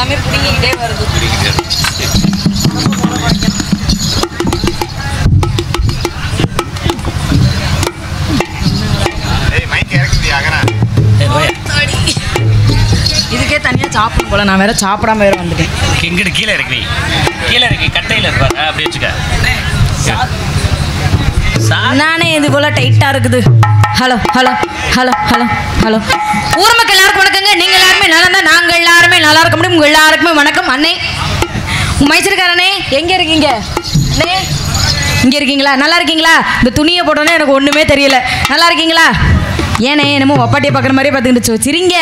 எல்லாமே புடிங்கிட்டே வருது. இதுக்கே தனியா சாப்பிடும் போல. நான் வேற சாப்பிடாம வேற வந்துட்டேன். இங்கிட்டு கீழே இருக்கு, கீழே இருக்கு, கட்டையில் இருப்பாரு. அப்படி வச்சுக்க. நானே இது போல டைட்டா இருக்குது. Hello hello hello hello hello. ஊர் மக்கள் எல்லாருக்கும் வணக்கங்க. நீங்க எல்லாருமே நல்லா இருந்தா நாங்க எல்லாருமே நல்லா இருக்க முடியும். உங்க எல்லாருக்குமே வணக்கம். அண்ணே மைசூர்காரனே எங்க இருக்கீங்க? அண்ணே இங்க இருக்கீங்களா? நல்லா இருக்கீங்களா? இந்த துணியை போட்டோன்னே எனக்கு ஒண்ணுமே தெரியல. நல்லா இருக்கீங்களா? ஏனே என்னமோ ஒப்பாட்டியை பார்க்குற மாதிரியே பார்த்துக்கிட்டு சரிங்க.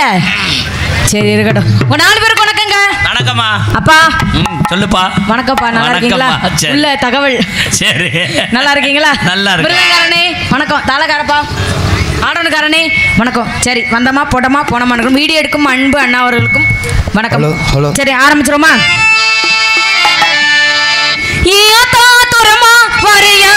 சரி இருக்கட்டும். உங்க 4 பேருக்கு வணக்கங்க. வணக்கம்மா. அப்பா சொல்லுப்பா. வணக்கம்ப்பா. நல்லா இருக்கீங்களா? உள்ள தகவல். சரி நல்லா இருக்கீங்களா? நல்லா இருக்கு. மிருகக்காரனே வணக்கம். தாளக்காரப்பா ஆடனுக்காரனே வணக்கம். சரி வந்தமா போட்டமா போனமா வீடியோ எடுக்கும் அன்பு அண்ணா அவர்களுக்கும் வணக்கம். சரி ஆரம்பிச்சிரோமா? வரையா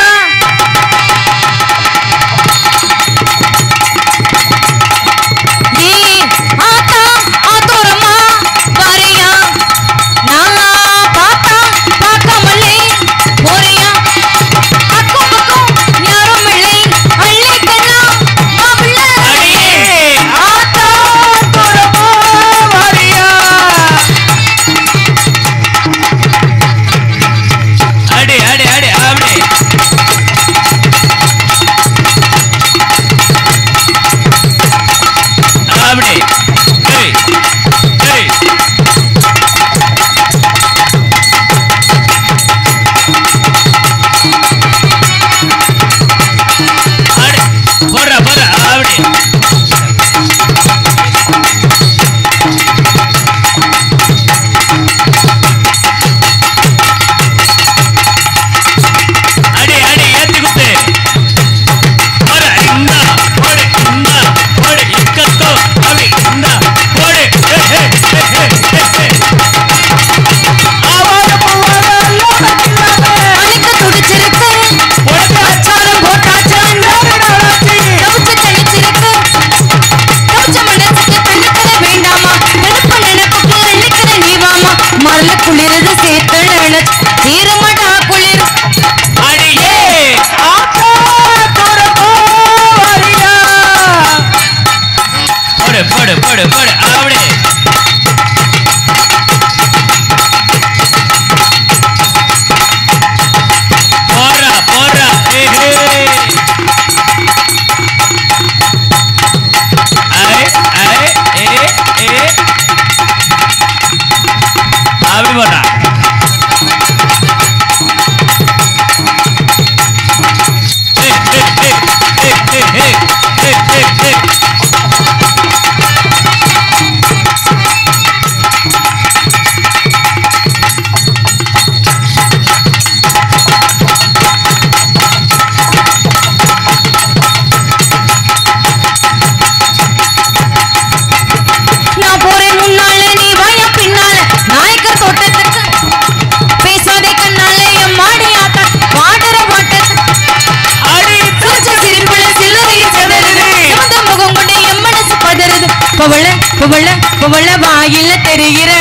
வாயில தெரிகிற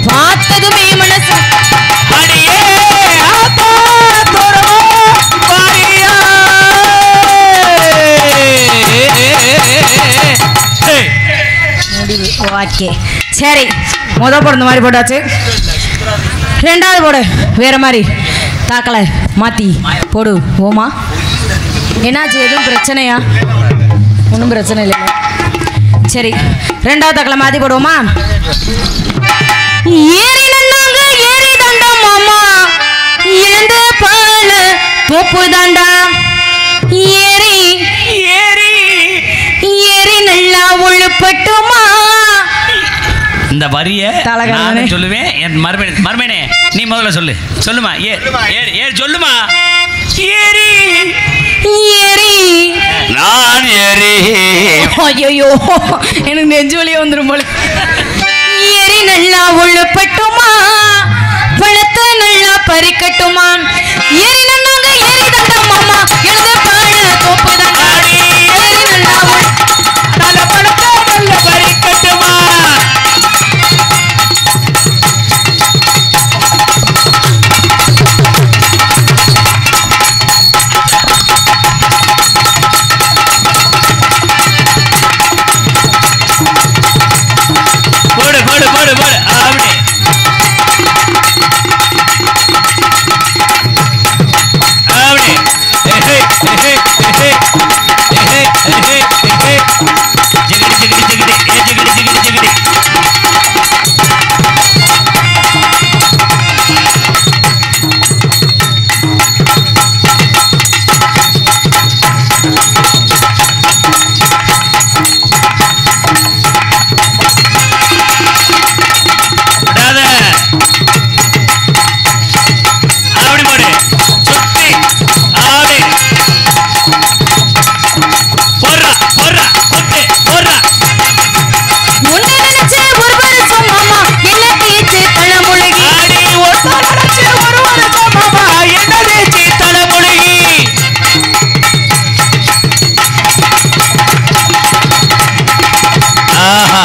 பார்த்ததுமே மனசு ஓகே. சரி முதல் போடு இந்த மாதிரி போட்டாச்சு. 2வது போடு வேற மாதிரி தாக்கலை மாத்தி போடு. ஓமா என்னாச்சு? எதுவும் பிரச்சனையா? ஒன்றும் பிரச்சனை இல்லை. சரி 2வது தாக்கலை மாத்தி போடுவோமா? ஏறி நன்னாங்க ஏறி தண்டா மாமா எழுந்த பால தோப்பு தாண்டா ஏறி ஏறி ஏறி நல்லா உழுப்பட்டுமா. இந்த வரிய நான் சொல்லுவேன். என் மர்மனே நீ முதல்ல சொல்லு. சொல்லுமா சொல்லுமா. ஏறி ஏறி நான் ஏறி. ஐயோ எனக்கு நெஞ்சு வலியே வந்துடும் போல. ஏறி நல்லா உழுப்பட்டுமா பழத்தை நல்லா பறிக்கட்டுமா. ஏறி நன்னாங்க ஏறி தண்டா மாமா எழுத பாழ தோப்பு தாண்டா ஏறி நல்லா நல்ல பழத்தை நல்லா பறிக்கட்டுமா. ஆஹா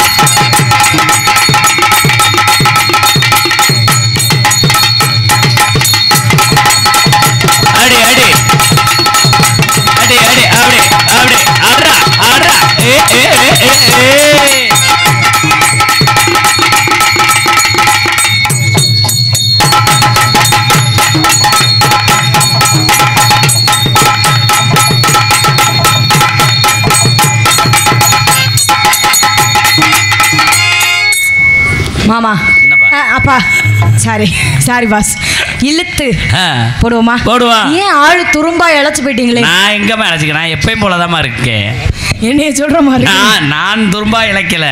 அடி அடி அடி அடி அப்படி அப்படி ஆடுறா ஆடுறா ஏ ஏ ஏ ஏ மாமா அப்பா சாரி சாரி பாஸ் இழுத்து போடுவோமா போடுவா ஏன் ஆளு துரும்பா இழைச்சு போயிட்டீங்களே நான் எங்கம்மா இழைச்சிக்க நான் எப்பயும் போலதாம்மா இருக்கேன் என்னைய சொல்ற மாதிரி நான் துரும்பா இழைக்கல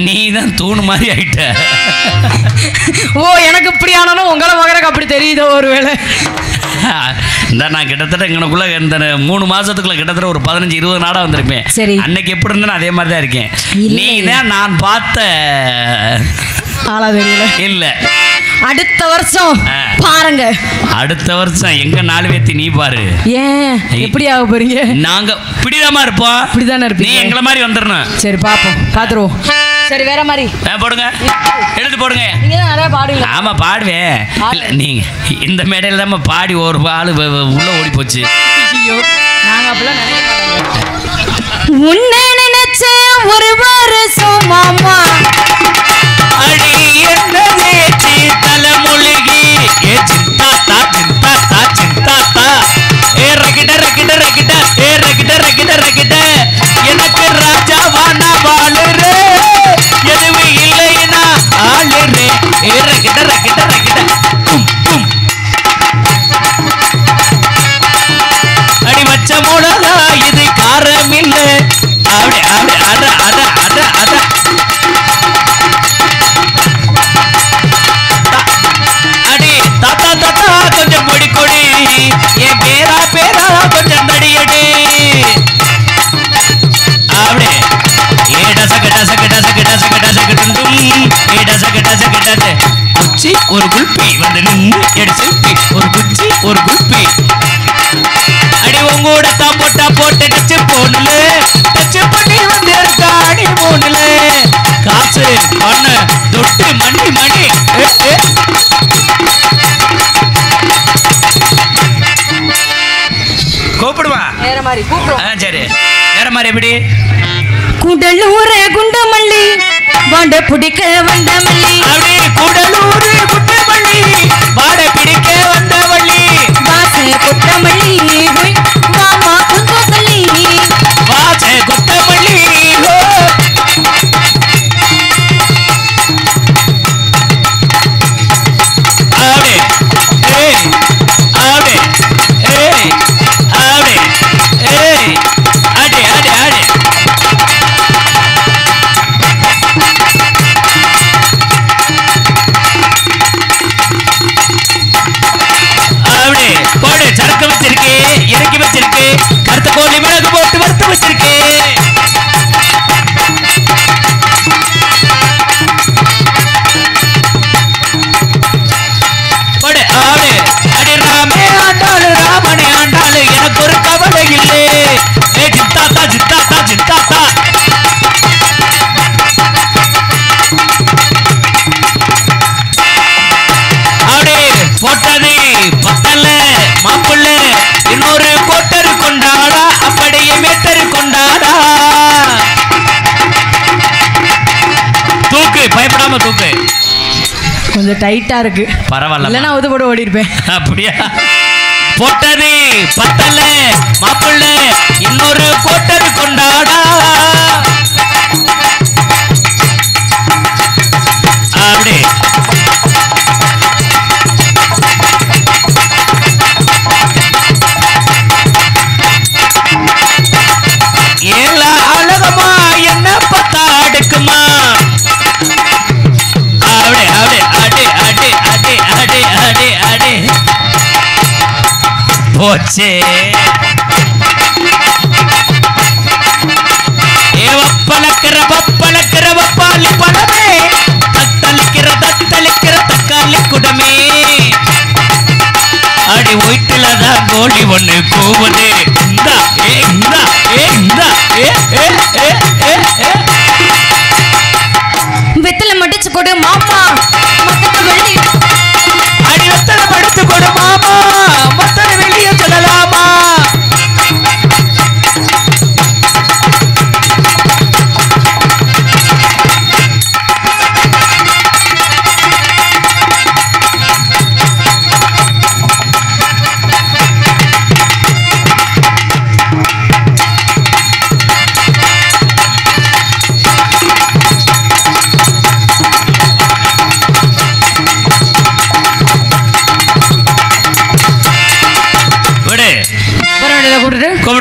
நீ தான் தூணு மாதிரி ஆயிட்ட ஓ எனக்கு இப்படி ஆனாலும் உங்களை மகனுக்கு அப்படி தெரியுதோ ஒருவேளை இந்த நான் கிட்டத்தட்ட எங்களுக்குள்ள இந்த 3 மாசத்துக்குள்ள கிட்டத்தட்ட ஒரு 15-20 நாடா வந்திருப்பேன் சரி அன்னைக்கு எப்படி இருந்தேன்னு அதே மாதிரி தான் இருக்கேன் நீ தான் நான் பார்த்த ஆளா தெரியல இல்ல அடுத்த வருஷம் பாருங்க அடுத்த வருஷம் எங்க 4 பேத்தி நீ பாரு ஏன் எப்படி ஆக போறீங்க நாங்க இப்படிதாம்மா இருப்போம் இப்படிதானே இருப்பீங்க நீ எங்களை மாதிரி வந்துடணும் சரி பாப்போம் பாத்துருவோம் சரி வேற மாதிரி போடுங்க எடுத்து போடுங்க நீங்க தான் நிறைய பாடுவீங்க ஆமா பாடுவேன் இல்ல நீங்க இந்த மேடையில தான் பாடி ஒரு ஆளு உள்ள ஓடி போச்சு நாங்க அப்படிலாம் நினைக்க உன்னை நினைச்ச ஒரு வருஷம் மாமா அடி என்னதே தலைமுழுகி ஏ சிந்தாத்தா சிந்தாத்தா சிந்தாத்தா ஏ ரகிட ரகிட ரகிட ஏ ரகிட ரகிட ரகிட எனக்கு ராஜாவான வாழுறே எதுவும் இல்லைன்னா ஆளுறே ஏ ரகிட ரகிட ரகிட அடி வச்ச மூடதா இது காரம் இல்ல அப்படி அப்படி அட அட அட அட அடி தாத்தா தாத்தா கொஞ்சம் பொடி கொடி என் பேரா பேரா கொஞ்சம் தடியடி அப்படி ஏட சகட சகட சகட சகட சகடும் ஏட சகட சகட குச்சி ஒரு குல்பி வந்து நின்று எடு செல்பி ஒரு குச்சி ஒரு குல்பி அடி உங்கூட தான் போட்டா போட்டு டச்சு போனல டச்சு பண்ணி வந்து இருக்காடி போனல காசு பண்ண தொட்டு மணி மணி கூப்பிடுவா வேற மாதிரி கூப்பிடுவோம் சரி வேற மாதிரி எப்படி குடலூர குண்டமல்லி வாண்ட பிடிக்க வந்த மல்லி அப்படி குடலூர் குண்டமல்லி வாட பிடிக்க வந்த வள்ளி வாச குட்டமல்லி மாமா குந்தமல்லி வாச குட்டமல்லி அப்படி ஏய் அப்படி ஏய் அப்படி ஏய் அடி அடி அடி அப்படி போடு சரக்கு வச்சிருக்கு இறக்கி வச்சிருக்கு கருத்த கோழி மிளகு போட்டு வறுத்து வச்சிருக்கு போடு ஆடு அடி ராமே ஆண்டாளு ராமனே ஆண்டாளு எனக்கு ஒரு கவலை இல்லை ஏ ஜித்தாத்தா ஜித்தாத்தா ஜித்தாத்தா அப்படி போட்டது பத்தல மாப்பிள்ள இன்னொரு கோட்டரு கொண்டாடா அப்படியே மேட்டரு கொண்டாடா தூக்கு பயப்படாம தூக்கு கொஞ்சம் டைட்டா இருக்கு பரவாயில்ல இல்லைன்னா அது போட ஓடி இருப்பேன் அப்படியா போட்டது பத்தல மாப்பிள்ள இன்னொரு கோட்டரு கொண்டாடா அப்படி ஏல அழகமா என்ன பத்தா அடுக்குமா அப்படி அப்படி அடி அடி அடி அடி அடி அடி போச்சே ஏ வப்பலக்கிற வப்பலக்கிற வப்பாலி பழமே தத்தளிக்கிற தத்தளிக்கிற தக்காளி குடமே அடி ஒயிட்டுல தான் கோழி ஒண்ணு கூவுது இந்தா ஏ இந்தா ஏ இந்தா ஏ ஏ ஏ ஏ ஏ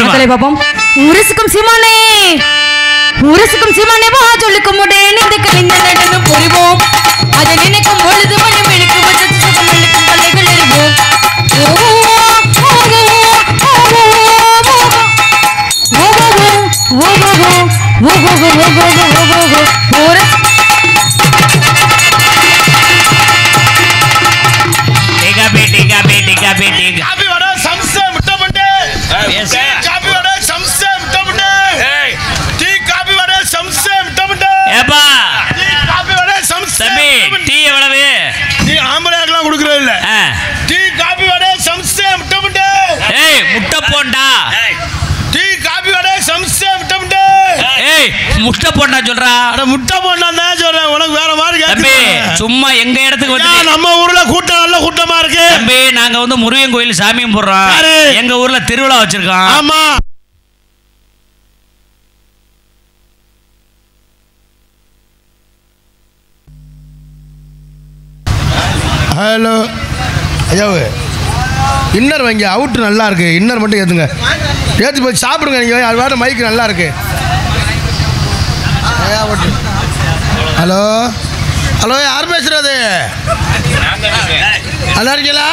மக்களை பாப்போம். உரசுக்கும் சீமானே உரசுக்கும் சீமானே வா சொல்லுக்கும் உடனே இந்த கலைந்த நடனம் புரிவோம். அதை நினைக்கும் பொழுது மனம் இழுக்கு வச்சது சுகம் இழுக்கும் கலைகள் எறிவோம். முட்டை போண்டா சொல்றா. முட்டை போண்டா தான் சொல்றேன். உனக்கு வேற மாதிரி தம்பி சும்மா எங்க இடத்துக்கு வந்து நம்ம ஊர்ல கூட்டம் நல்ல கூட்டமா இருக்கு தம்பி. நாங்க வந்து முருகன் கோயில் சாமியும் போடுறோம். எங்க ஊர்ல திருவிழா வச்சிருக்கோம். ஆமா ஹலோ ஐயா இன்னர் வைங்க. அவுட் நல்லா இருக்கு. இன்னர் மட்டும் ஏத்துங்க. ஏற்றி போய் சாப்பிடுங்க. நீங்கள் அது வேறு மைக்கு நல்லா இருக்கு. ஹலோ ஹலோ யார் பேசுறது? நல்லா இருக்கீங்களா?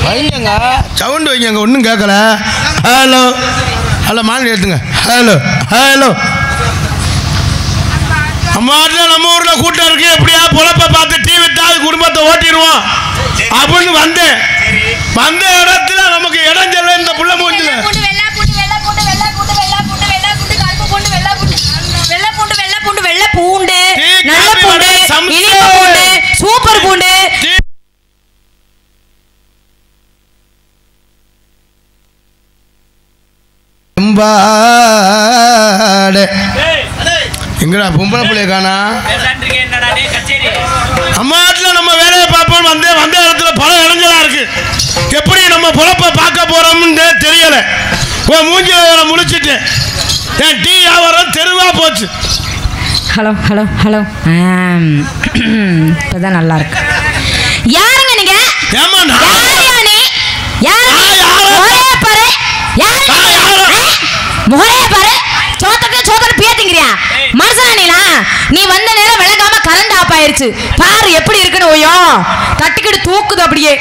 வைங்க சவுண்டு வைங்க. ஒன்றும் கேட்கல. ஹலோ ஹலோ மாநில ஏற்றுங்க. ஹலோ ஹலோ நம்ம ஊரில் கூட்டம் இருக்கு. எப்படியா பொழப்ப பார்த்து டிவி தாள் குடும்பத்தை ஓட்டிடுவோம் அப்படின்னு வந்தேன். வந்த இடத்துல நமக்கு இடம் செல்ல இந்த புள்ள மூஞ்சில பூண்டு நல்ல பூண்டு இனிப்பு பூண்டு சூப்பர் பூண்டு எங்கடா பொம்பளை பிள்ளைய காணா? அம்மாட்டில் நம்ம வேலையை பார்ப்போம். வந்த இடத்துல பல இடங்களா இருக்கு. எப்படி நம்ம பொழப்ப பார்க்க போறோம்னு தெரியல. மூஞ்சில வேற முடிச்சிட்டு என் டீ வியாபாரம் தெருவா போச்சு. ஹலோ ஹலோ ஹலோ இப்பதான் நல்லா இருக்கு. யாருங்க நீங்க? முகரைய பாரு. சோத்தட்டு பேத்திங்கிறியா மனுஷனா நீலா? நீ வந்த நேரம் விளங்காம கரண்ட் ஆஃப் ஆயிருச்சு. பாரு எப்படி இருக்குன்னு ஓயம் தட்டிக்கிட்டு தூக்குது அப்படியே.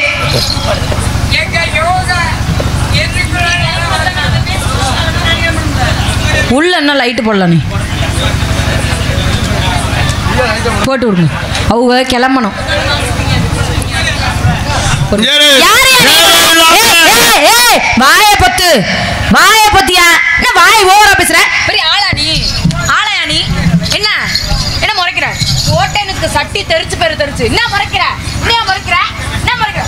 உள்ள என்ன லைட்டு போடல? நீ போட்டு விடுங்க. அவங்க கிளம்பணும். வாய பத்து வாய பத்தியா? என்ன வாய் ஓவரா பேசுற? பெரிய ஆளா நீ? ஆளையா நீ? என்ன என்ன முறைக்கிற? ஓட்டனுக்கு சட்டி தெரிச்சு பேரு தெரிச்சு என்ன முறைக்கிற? என்ன முறைக்கிற? என்ன முறைக்கிற?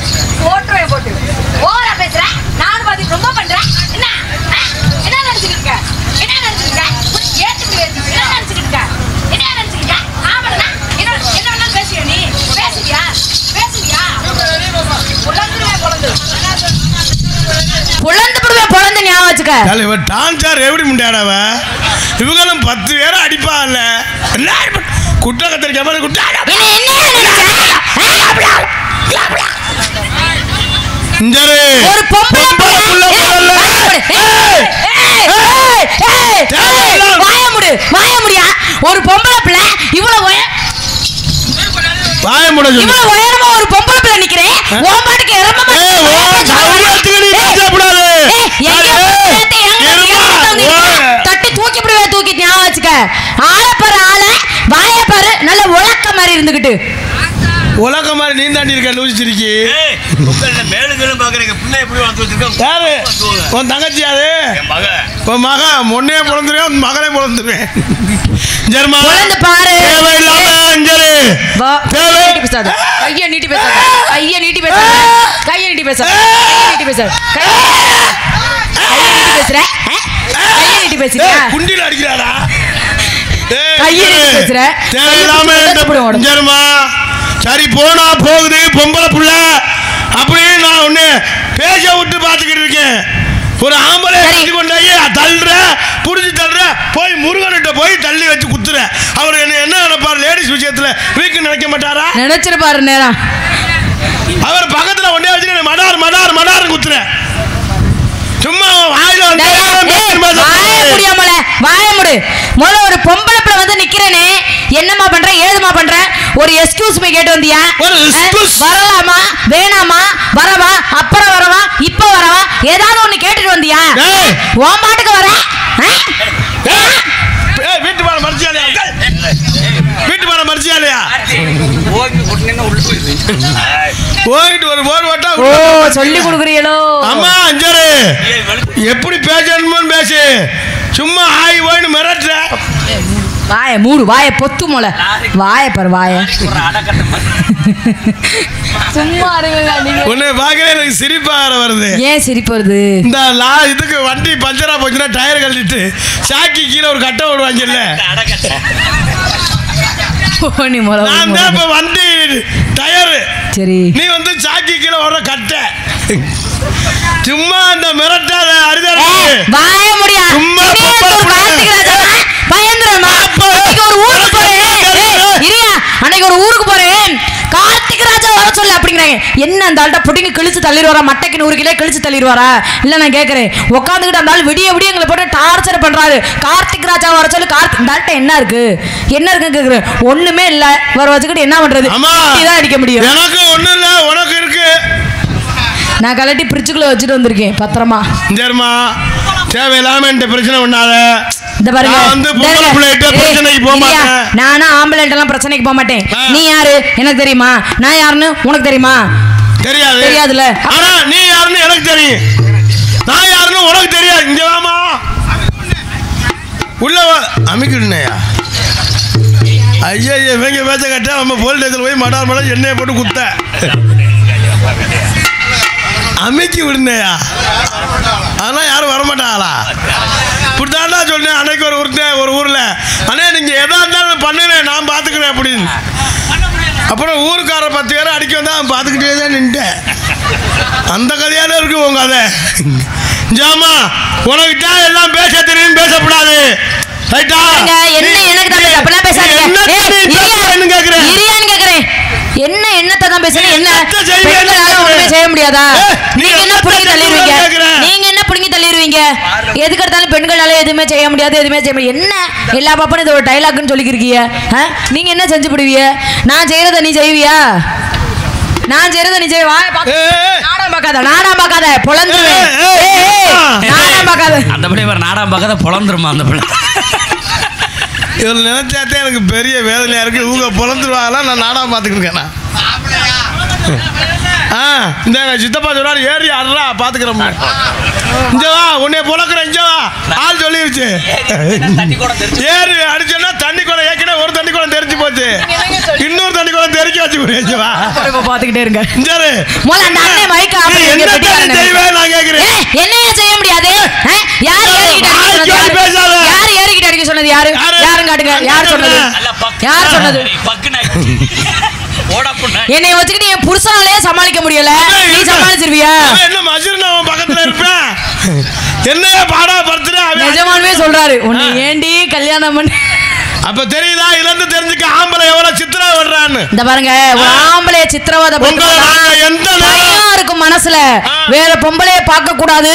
ஓட்டுவே போட்டு ஓவரா பேசுற. நானும் பாதி ரொம்ப பண்றேன். என்ன என்ன நினைச்சிட்டு இருக்க? என்ன நினைச்சிட்டு இருக்க? ஏத்து என்ன நினைச்சிட்டு இருக்க? என்ன நினைச்சிட்டு இருக்க? ஆமாடா என்ன என்ன வேணாலும் பேசுறியா நீ? பேசுறியா பேசுறியா? பொழந்து ஞாபகம் வச்சுக்க. டான்ஸார் எப்படி முண்டாடவ? இவங்களும் 10 பேரை அடிப்பா இல்ல குட்ட கத்திரிக்க மாதிரி குட்ட ஒரு ஒரு பொம்பளை பிள்ளை இவ்வளவு உயரமா ஒரு பொம்பளை பிள்ளை நிக்கிறேன். தட்டி தூக்கி தூக்கி ஞாபகம் வச்சுக்க. ஆளை பாரு ஆளை வாய பாரு. நல்ல உலக்க மாதிரி இருந்துகிட்டு உலக மாதிரி நீ தாண்டி இருக்க லூசிச்சிருக்கி. உன் தங்கச்சி அது உன் மக முன்னே பிறந்துருவேன். உன் மகனே பிறந்துருவேன். பாரு கைய நீட்டி பேசாத. கைய நீட்டி பேசாத. கைய நீட்டி பேசாத. நீட்டி பேசாத. கைய நீட்டி பேசுற. கைய நீட்டி பேசுறியா? குண்டில அடிக்கிறாடா. கைய நீட்டி பேசுற. சரி போனா போகுது பொம்பளை புள்ள அப்படின்னு நான் ஒண்ணு பேச விட்டு பார்த்துக்கிட்டு இருக்கேன். ஒரு ஆம்பளை கொண்டாயி தள்ளுற புடிச்சு தள்ளுற போய் முருகன்கிட்ட போய் தள்ளி வச்சு குத்துற. அவர் என்ன நினைப்பாரு? லேடிஸ் விஷயத்துல வீக்கு நினைக்க மாட்டாரா? நினைச்சிருப்பாரு நேரம். தான் குத்துறேன். சும்மா வாயில வந்து வாய முடு. முதல்ல ஒரு பொம்பளை பிள்ளை வந்து நிக்கிறேனே, என்னமா பண்ற ஏதுமா பண்ற, ஒரு எக்ஸ்கியூஸ் மீ கேட்டு வந்தியா? வரலாமா வேணாமா, வரவா அப்புறம் வரவா இப்ப வரவா, ஏதாவது ஒண்ணு கேட்டுட்டு வந்தியா? உன் பாட்டுக்கு வர வீட்டு பாடம் மறைச்சியாலையா? வீட்டு பாடம் மறைச்சியாலையா? போயிட்டு ஒரு போர் வட்டா சொல்லி கொடுக்குறீங்களோ? அம்மா அஞ்சரு எப்படி பேசணுமோ பேசு, சும்மா ஆய் போயின்னு மிரட்டுற. வாய மூடு, வாய பொத்து மொள, வாய பாரு வாய. சும்மா உன்னை பார்க்கவே எனக்கு சிரிப்பாக வருது. ஏன் சிரிப்பு வருது? இந்த இதுக்கு வண்டி பஞ்சரா போச்சுன்னா டயர் கழட்டிட்டு சாக்கி கீழே ஒரு கட்டை ஓடுவாங்கல்ல, வண்டி டயரு சரி, நீ வந்து சாக்கி கீழே ஓடுற கட்டை. சும்மா அந்த மிரட்டாத அரிதான வாய முடியா. சும்மா பயந்துருமா? அன்னைக்கு ஒரு ஊருக்கு போறேன், கார்த்திக் ராஜா வர சொல்லு அப்படிங்கிறாங்க. என்ன அந்த ஆள்கிட்ட புடிங்க கிழிச்சு தள்ளிடுவாரா, மட்டைக்கு 100 கிலோ கிழிச்சு தள்ளிடுவாரா? இல்ல நான் கேட்கறேன், உட்காந்துக்கிட்டு அந்த ஆள் விடிய விடிய எங்களை போட்டு டார்ச்சர் பண்றாரு. கார்த்திக் ராஜா வர சொல்லு. கார்த்திக் இந்த ஆள்கிட்ட என்ன இருக்கு என்ன இருக்குன்னு கேக்குறேன். ஒண்ணுமே இல்ல, வர வச்சுக்கிட்டு என்ன பண்றது? தான் அடிக்க முடியும். எனக்கு ஒண்ணு இல்ல, உனக்கு இருக்கு. நான் கலட்டி பிரிட்ஜுக்குள்ள வச்சுட்டு வந்திருக்கேன் பத்திரமா. சரிம்மா, தேவையில்லாம இந்த பிரச்சனை பண்ணாத. இந்த பாருங்க, நானும் ஆம்பளைன்ட் எல்லாம் பிரச்சனைக்கு போக மாட்டேன். நீ யாரு எனக்கு தெரியுமா? நான் யாருன்னு உனக்கு தெரியுமா? தெரியாது. தெரியாதுல. ஆனா நீ யாருன்னு எனக்கு தெரியும், நான் யாருன்னு உனக்கு தெரியாது. இங்க வாமா, உள்ள அமைக்கிடுனையா. ஐயா இவங்க பேச்ச கட்ட நம்ம போலீஸ் ஸ்டேஷன் போய் மடார் மடம் எண்ணெயை போட்டு குத்த அமைக்கி விடுனையா. அதெல்லாம் யாரும் வரமாட்டாங்களா? இப்படித்தாண்டா சொன்னேன் அன்னைக்கு ஒரு ஊரில், அண்ணே நீங்கள் எதா இருந்தாலும் பண்ணுறேன் நான் பார்த்துக்கிறேன் அப்படின்னு. அப்புறம் ஊருக்கார 10 பேரை அடிக்க வந்தால் பார்த்துக்கிட்டே தான் நின்ட்டேன். அந்த கதையால இருக்கு உங்க கதை. ஜாமா உனக்கிட்ட எல்லாம் பேச தெரியும், பேசக்கூடாது. என்ன என்னத்தை தான் பேசுறேன்? என்ன ஒண்ணுமே செய்ய முடியாதா? நீங்க என்ன புடுங்கி தள்ளிடுவீங்க? நீங்க என்ன புடுங்கி தள்ளிடுவீங்க? எதுக்கு எடுத்தாலும் பெண்களால எதுவுமே செய்ய முடியாது, எதுவுமே செய்ய முடியாது. என்ன எல்லா பாப்பனும் இது ஒரு டைலாக்னு சொல்லிக்கிறீங்க. நீங்க என்ன செஞ்சு விடுவீங்க? நான் செய்யறத நீ செய்வியா? நான் செய்யறத நீ செய்வா? நாடகம் பார்க்காத, நாடகம் பார்க்காத, பொழந்துருவேன். நாடகம் பார்க்காத, அந்த பிள்ளை நாடகம் பார்க்காத பொழந்துருமா அந்த பிள்ளை. இதில் நினைச்சாத்தே எனக்கு பெரிய வேதனையா இருக்கு. இவங்க பொழந்துருவாங்களா, நான் நாடகம் பார்த்துக்கிட்டு இருக்கேன். இந்த சித்தப்பா சொல்றாரு ஏறி அறா பாத்துக்கிறோம். இங்க வா உன்னை பொழக்கிறேன், இங்க வா ஆள் சொல்லிருச்சு. ஏறி அடிச்சோன்னா தண்ணி குடம் ஏற்கனவே ஒரு தண்ணி குடம் தெரிஞ்சு போச்சு, இன்னொரு தண்ணி குடம் தெரிஞ்சு வச்சு பாத்துக்கிட்டே இருங்க. நான் கேக்குறேன் என்னைய செய்ய முடியாது. யாரு ஏறிக்கிட்டு அடிக்க சொன்னது? யாரு யாரும் காட்டுங்க. யார் சொன்னது? யார் சொன்னது? என்னை வச்சுக்கிட்டு என் புருஷனாலே சமாளிக்க முடியல, நீ சமாளிச்சிருவியா? என்ன மஜூர் நான் பக்கத்துல இருப்பேன், என்னைய பாடா படுத்துற. நிஜமானவே சொல்றாரு, உன்னை ஏண்டி கல்யாணம் பண்ணி. அப்ப தெரியுதா இருந்து தெரிஞ்சுக்க ஆம்பளை எவ்வளவு சித்திரவதை பண்றான்னு. இந்த பாருங்க, ஒரு ஆம்பளைய சித்திரவதை இருக்கும் மனசுல. வேற பொம்பளைய பார்க்க கூடாது,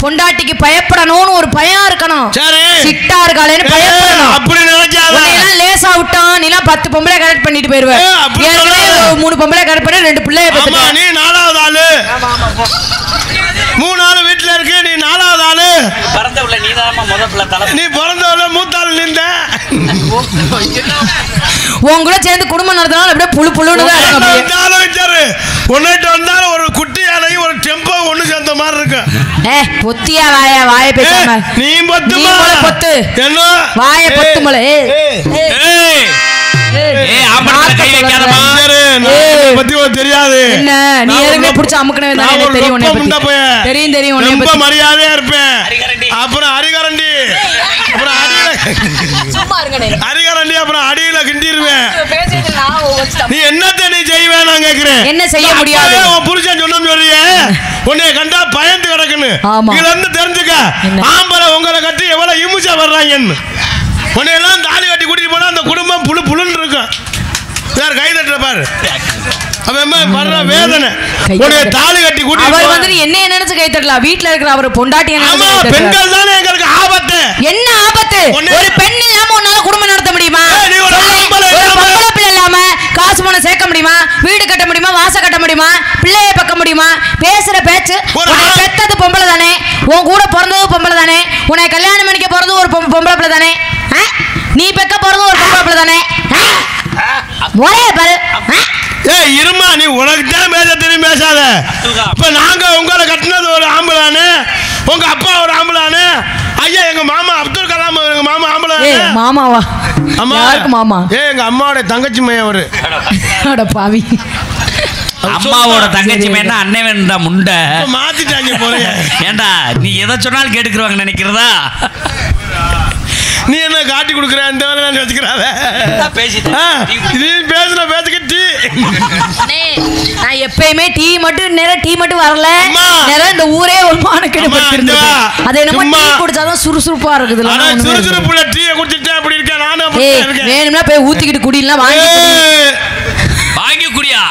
பொண்டாட்டிக்கு பயப்படணும்னு ஒரு பயம் இருக்கணும். சிட்டா இருக்காளேன்னு பயப்படணும். அப்படி நினைக்காத. லேசா விட்டான் நீலாம் 10 பொம்பளை கரெக்ட் பண்ணிட்டு போயிருவேன். 3 பொம்பளை கரெக்ட் பண்ணி 2 பிள்ளைய பெத்துட்ட. நீ 4வது ஆளு. 3 ஆளு வீட்டுல இருக்கு, நீ 4வது ஆளு. நீ பிறந்தவள மூத்த ஆளு நின்ற. உன் கூட சேர்ந்து குடும்பம் நடத்தினாலும் அப்படியே புழு புழுன்னு தான் உன்னிட்ட வந்தாலும் ஒரு குட்டி யானையும் ஒரு டெம்போ ஒண்ணு சேர்ந்த மாதிரி இருக்கு. பொத்தியா வாய பேசாம நீ பொத்து என்ன வாய பொத்து மலை. தெரியாது என்ன நீ எதுவுமே பிடிச்ச அமுக்கனவே தெரியும் தெரியும். ரொம்ப மரியாதையா இருப்பேன். அப்புறம் அரிகரண்டி, அப்புறம் அரிகரண்டி, அப்புறம் அடியில கிண்டிடுவேன். நீ என்னத்தை நீ செய்வேன் நான் கேக்குறேன். என்ன செய்ய முடியாது? உன் புருஷன் சொன்னு சொல்றியே, உன்னை கண்டா பயந்து கிடக்குன்னு. இதுல இருந்து தெரிஞ்சுக்க, ஆம்பளை உங்களை கட்டி எவ்வளவு இமுச்சா வர்றாங்கன்னு. உன்னையெல்லாம் தாலி கட்டி கூட்டிட்டு போனா அந்த குடும்பம் புழு புழுன்னு இருக்கும். வேற கை தட்டுற பாரு, அவன் படுற வேதனை. உன்னை தாலி கட்டி அவர் வந்து என்ன நினைச்சு கை தட்டலாம்? வீட்டுல இருக்கிற அவர் பொண்டாட்டி பெண்கள் தானே எங்களுக்கு ஆபத்து. என்ன ஆபத்து? ஒரு பெண் இல்லாம உன்னால குடும்பம் நடத்த முடியுமா? பொம்பளை பிள்ளை இல்லாம காசு பணம் சேர்க்க முடியுமா? வீடு கட்ட முடியுமா? வாச கட்ட முடியுமா? பிள்ளைய பக்க முடியுமா? பேசுற பேச்சு. பெத்தது பொம்பளை தானே, உன் கூட பிறந்தது பொம்பளை தானே, உன்னை கல்யாணம் பண்ணிக்க போறது ஒரு பொம்பளை பிள்ளை தானே, நீ பெக்க போறது ஒரு பொம்பளை பிள்ளை தானே. ஒரே பாரு. ஏய் இருமா, நீ உனக்கு தான் பேச தெரியும், பேசாத. இப்ப நாங்க உங்களை கட்டினது ஒரு ஆம்பளானு, உங்க அப்பா ஒரு ஆம்பளானு. ஐயா எங்க மாமா அப்துல் கலாம் எங்க மாமா ஆம்பளானு. மாமாவா? யாருக்கு மாமா? எங்க அம்மாவோட தங்கச்சி மையம் அவரு. அட பாவி. அம்மாவோட தங்கச்சி மேனா அண்ணன் வேண்டா முண்டை மாத்திட்டாங்க போறிய. ஏண்டா நீ எதை சொன்னாலும் கேட்டுக்குருவாங்க நினைக்கிறதா? நீ என்ன காட்டி கொடுக்குற இந்த வேலை வச்சுக்கிறாத பேசுற பேசுக்கிட்டு. நான் எப்பயுமே டீ மட்டும் வரல. இந்த ஊரே ஒரு மானக்கெடு படுத்திருந்தது. அது என்னமோ டீ குடிச்சாதான் சுறுசுறுப்பா இருக்குது. சுறுசுறுப்புல டீயை குடிச்சிட்டு அப்படி இருக்கேன் நானும். வேணும்னா போய் ஊத்திக்கிட்டு குடிலாம் வாங்கி குடியா?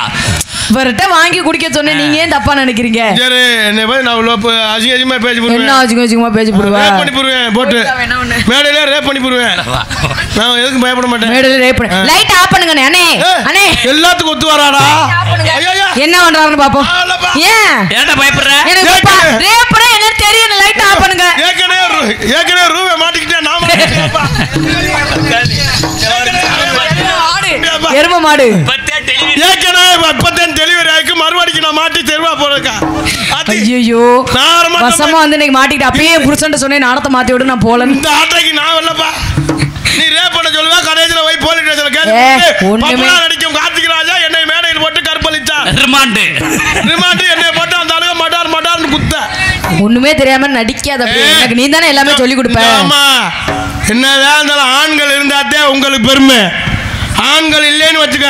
இவர்கிட்ட வாங்கி குடிக்க சொன்னேன், நீங்க ஏன் தப்பா நினைக்கிறீங்க? சரி என்ன போய் நான் அசிங்கமா பேசி என்ன அசிங்கமா பேசி போடுவேன்? பண்ணி போடுவேன் போட்டு மேடையில ரேப் பண்ணி போடுவேன். நான் எதுக்கும் பயப்பட மாட்டேன். மேடையில ரேப் பண்ணு. லைட் ஆஃப் பண்ணுங்க அண்ணே. அண்ணே எல்லாத்துக்கும் ஒத்து வராடா. என்ன பண்றாருன்னு பாப்போம். ஏன் ஏன்டா பயப்படுற? எனக்கு ரேப் பண்ண என்ன தெரியும். லைட் ஆஃப் பண்ணுங்க. ஏற்கனவே ரூபே மாட்டிக்கிட்டேன் நாம. எரும மாடு ஏற்கனவே 10 டெலிவரி ஆயிக்கு மறுபடிக்கு நான் மாட்டி தெருவா போறேக்கா. ஐயோ வசமா வந்து இன்னைக்கு மாட்டிக்கிட்டு அப்பயே புருஷன் சொன்னேன் நாடத்தை மாத்தி விடு நான் போல. இந்த ஆட்டைக்கு நான் வரலப்பா. நீ ரேப் பண்ண சொல்லுவா கடைசில போய் போலீஸ் ஸ்டேஷன்ல கேட்டு ஒண்ணுமே நடிக்கும் கார்த்திக் ராஜா என்னை மேடையில் போட்டு கற்பழிச்சா. ரிமாண்ட் என்னை போட்டு அந்த ஆளுங்க மடார்னு குத்த. ஒண்ணுமே தெரியாம நடிக்காத. எனக்கு நீ தானே எல்லாமே சொல்லி கொடுப்ப. ஆமா என்னதான் இருந்தாலும் ஆண்கள் இருந்தாத்தே உங்களுக்கு பெருமை. ஆண்கள் இல்லைன்னு வச்சுக்க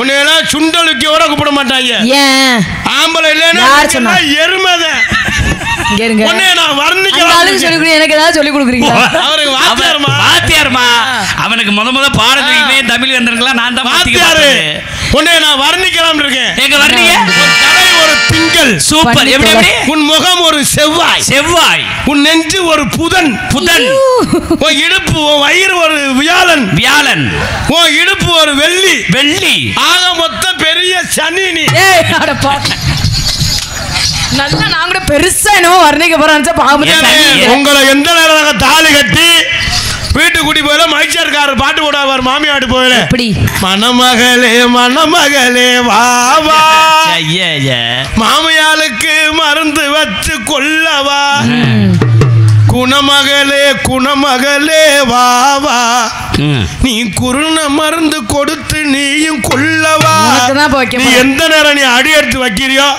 உன்னையெல்லாம் சுண்டலுக்கியோட கூப்பிட மாட்டாங்க. ஏன் ஆம்பளை இல்லைன்னு எருமைதான். எனக்கு ஏதாவது சொல்லி கொடுக்குறீங்க? வாத்தியாருமா அவனுக்கு முத பாடத்துக்கு தமிழ் வந்திருக்கலாம். நான் தான் வாத்தியாரு. உன்னை நான் வர்ணிக்கலாம் இருக்கேன். எங்க வர்ணிங்க? தலை ஒரு திங்கள். சூப்பர். எப்படி எப்படி? உன் முகம் ஒரு செவ்வாய். உன் நெஞ்சு ஒரு புதன். உன் இடுப்பு உன் வயிறு ஒரு வியாழன். உன் இடுப்பு ஒரு வெள்ளி. ஆக மொத்தம் பெரிய சனி. நீ நல்லா நான் கூட பெருசா என்னவோ வர்ணிக்க போறேன். உங்களை எந்த நேரம் தாலி கட்டி வீட்டு கூட்டி போயில மைச்சர்காரர் பாட்டு போடாவார் மாமியாட்டு போயில மணமகளே வா மாமியாளுக்கு மருந்து வச்சு கொள்ளவா. குணமகளே வா நீ குருண மருந்து கொடுத்து நீயும் கொள்ளவா. நீ எந்த நேரம் நீ அடி எடுத்து வைக்கிறியோ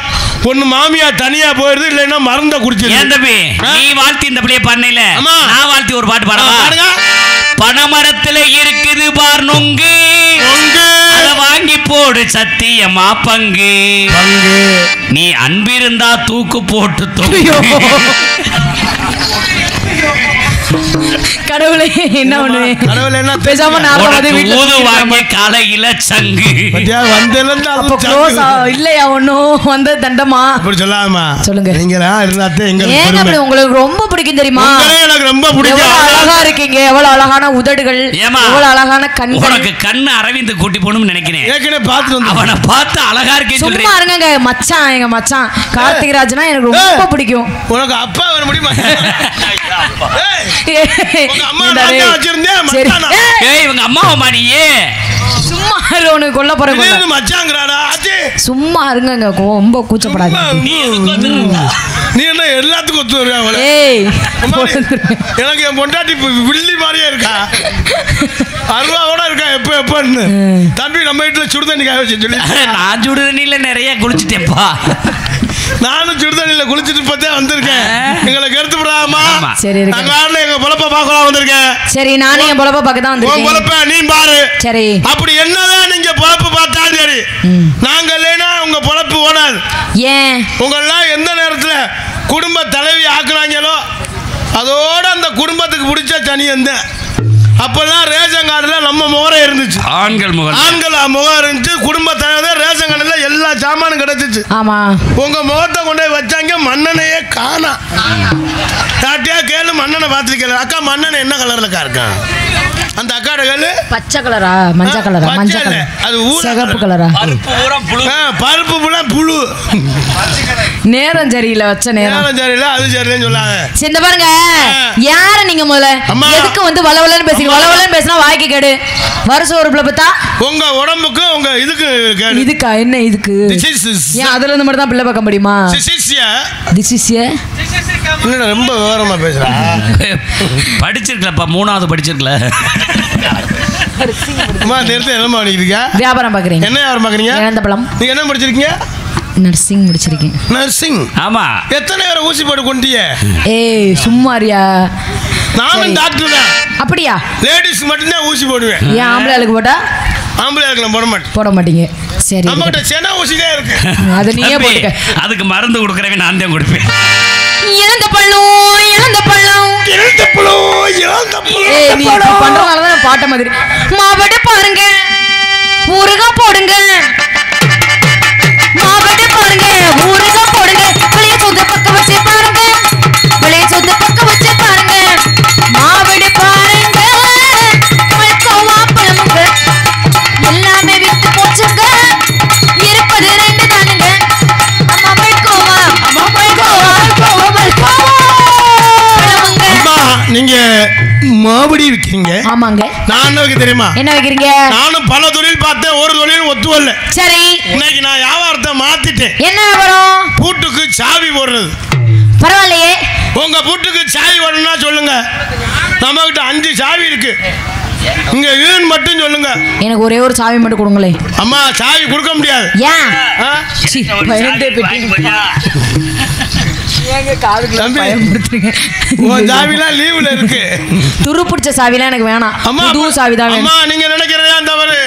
ஒன்னு மாமியா தனியா போயிருது இல்லைன்னா மருந்த குடிச்சிரு. நீ வாழ்த்தி இந்த பிள்ளைய பண்ணல, நான் வாழ்த்தி ஒரு பாட்டு பாடுங்க. பனமரத்துல இருக்குது பார் நொங்கு, அத வாங்கி போடு சத்தியமா பங்கு. நீ அன்பிருந்தா தூக்கு போட்டு கடவுளே என்ன பண்ணுவேன்? கடவுளே என்ன பேசாம வாங்க காலையில சங்கு இல்லையா ஒன்னும் வந்த தண்டமா அப்படி சொல்லாமா? சொல்லுங்க. நீங்களா இருந்தாத்தே ஏன் அப்படி உங்களுக்கு ரொம்ப பிடிக்கும் தெரியுமா? எனக்கு ரொம்ப பிடிக்கும். அழகா இருக்கீங்க, எவ்வளவு அழகான உதடுகள், எவ்வளவு அழகான கண்கள். உனக்கு கண்ணு அரவிந்த் கூட்டி போகணும்னு நினைக்கிறேன். ஏற்கனவே பார்த்து வந்து அவனை பார்த்து அழகா இருக்கேன்னு சொல்றேன். சும்மா இருங்க மச்சான். எங்க மச்சான் கார்த்திக் ராஜ்னா எனக்கு ரொம்ப பிடிக்கும். உனக்கு அப்பா வர முடியுமா? இவங்க அம்மாவா நீயே? சும்மா உனக்கு கொல்ல போறேன் மச்சாங்கறாடா. சும்மா இருங்க ரொம்ப கூச்சப்படாது. நீ என்ன எல்லாத்துக்கும் ஒத்து வருவா? எனக்கு என் பொண்டாட்டி வில்லி மாதிரியே இருக்கா, அருவாவோட இருக்கா. எப்பன்னு தம்பி நம்ம வீட்டுல சுடுதண்ணி காய வச்சு சொல்லி நான் சுடுதண்ணில நிறைய குளிச்சுட்டேன்ப்பா. நானும் சுடுதண்ணில குளிச்சுட்டு பார்த்தே வந்திருக்கேன். எங்களுக்கு எடுத்து விடாமா? சரி எங்க பொழப்ப பார்க்கலாம் வந்திருக்கேன். சரி நானும் என் பொழப்ப பார்க்க தான் வந்திருக்கேன். பொழப்ப நீ பாரு. சரி அப்படி என்னதான் நீங்க பொழப்பு பார்த்தாலும் சரி, நாங்க இல்லைன்னா உங்க பொழப்பு ஓடாது. ஏன் உங்களெல்லாம் எந்த நேரத்துல குடும்ப தலைவி ஆக்குறாங்களோ அதோட அந்த குடும்பத்துக்கு பிடிச்ச சனி எந்த அப்பெல்லாம் ரேஷன் கார்டுல நம்ம முகம் இருந்துச்சு, ஆண்கள் முகம் முகம் இருந்துச்சு. குடும்ப தலைவர் ரேஷன் கார்டுல எல்லா சாமானும் கிடைச்சிச்சு. ஆமா, உங்க முகத்தை கொண்டு போய் வச்சாங்க, மண்ணெண்ணையே காணா. யார்ட்டியா கேளு, மண்ணெண்ணை பார்த்துருக்கல. அக்கா மண்ணெண்ணை என்ன கலர்லக்கா இருக்கான்? அந்த அக்காட கேளு. பச்சை கலரா மஞ்சள் கலரா? மஞ்சள் கலர். அது சிகப்பு கலரா? பருப்பு புல புழு. நேரம் சரியில்லை, வச்ச நேரம் சரியில்லை, அது சரியில்லைன்னு சொல்லாங்க. இந்த பாருங்க, யார நீங்க முதல்ல எதுக்கு வந்து வளவலன்னு பேசுறீங்க? வளவலன்னு பேசினா வாய்க்கு கேடு. வருஷம் ஒரு பிள்ளை பார்த்தா உங்க உடம்புக்கு உங்க இதுக்கு கேடு. இதுக்கா என்ன இதுக்கு? ஏன் அதுல இருந்து மட்டும் தான் பிள்ளை பார்க்க முடியுமா? ரொம்ப விவரமா பேசுறா. படிச்சிருக்கலப்பா, 3வது படிச்சிருக்கல. வியாபாரம் பாக்குறீங்க? என்ன வியாபாரம் பாக்குறீங்க? இழந்த பழம். நீங்க என்ன படிச்சிருக்கீங்க? நர்சிங் முடிச்சிருக்கேன். நர்சிங்? ஆமா. எத்தனை பேரை ஊசி போட்டு கொண்டீங்க? ஏய் சும்மாரியா, நானும் டாக்டர் தான். அப்படியா? லேடிஸ் மட்டும் தான் ஊசி போடுவேன். ஏன் ஆம்பளை ஆளுக்கு போட்டா? ஆம்பளை ஆளுக்கு போட மாட்டீங்க. சரி, நம்மகிட்ட செனா ஊசி தான் இருக்கு. அது நீயே போட்டுக்க. அதுக்கு மருந்து கொடுக்கறவன் நான் தான் கொடுப்பேன். இழந்த பழம், இழந்த பழம், இழந்த பழம், இழந்த பழம். ஏய் நீ பண்றதால தான் பாட்ட மாதிரி. மாவடு பாருங்க, ஊறுகா போடுங்க. மாவடு பாருங்க, ஊறுகா போடுங்க. வெளிய சொந்த பக்கம் வச்சு பாருங்க, வெளிய சொந்த பக்கம் வச்சு பாருங்க. மாவடு பாருங்க, மல்கோவா பழமுங்க. எல்லாமே வித்து போச்சுங்க, இருப்பது 2 தானுங்க. அம்மா மல்கோவா, அம்மா மல்கோவா, மல்கோவா பழமுங்க. அம்மா நீங்க மாவடி விக்கிறீங்க? ஆமாங்க. நான் என்ன வைக்க தெரியுமா? என்ன வைக்கிறீங்க? நானும் பல தொழில் பார்த்தேன், ஒரு தொழில் ஒத்து வரல. சரி, இன்னைக்கு நான் வியாபாரத்தை மாத்திட்டேன். என்ன வியாபாரம்? பூட்டுக்கு சாவி போடுறது. பரவாயில்லையே. உங்க பூட்டுக்கு சாவி போடணும்னா சொல்லுங்க, நம்ம கிட்ட 5 சாவி இருக்கு. இங்க யூன் மட்டும் சொல்லுங்க. எனக்கு ஒரே ஒரு சாவி மட்டும் கொடுங்களேன். அம்மா சாவி கொடுக்க முடியாது. ஏன்? சாவிலாம் லீவ்ல இருக்கு. துரு பிடிச்ச சாவிலாம் எனக்கு வேணாம். புது சாவி தான் வேணும். அம்மா நீங்க நினைக்கிறதா தவறு.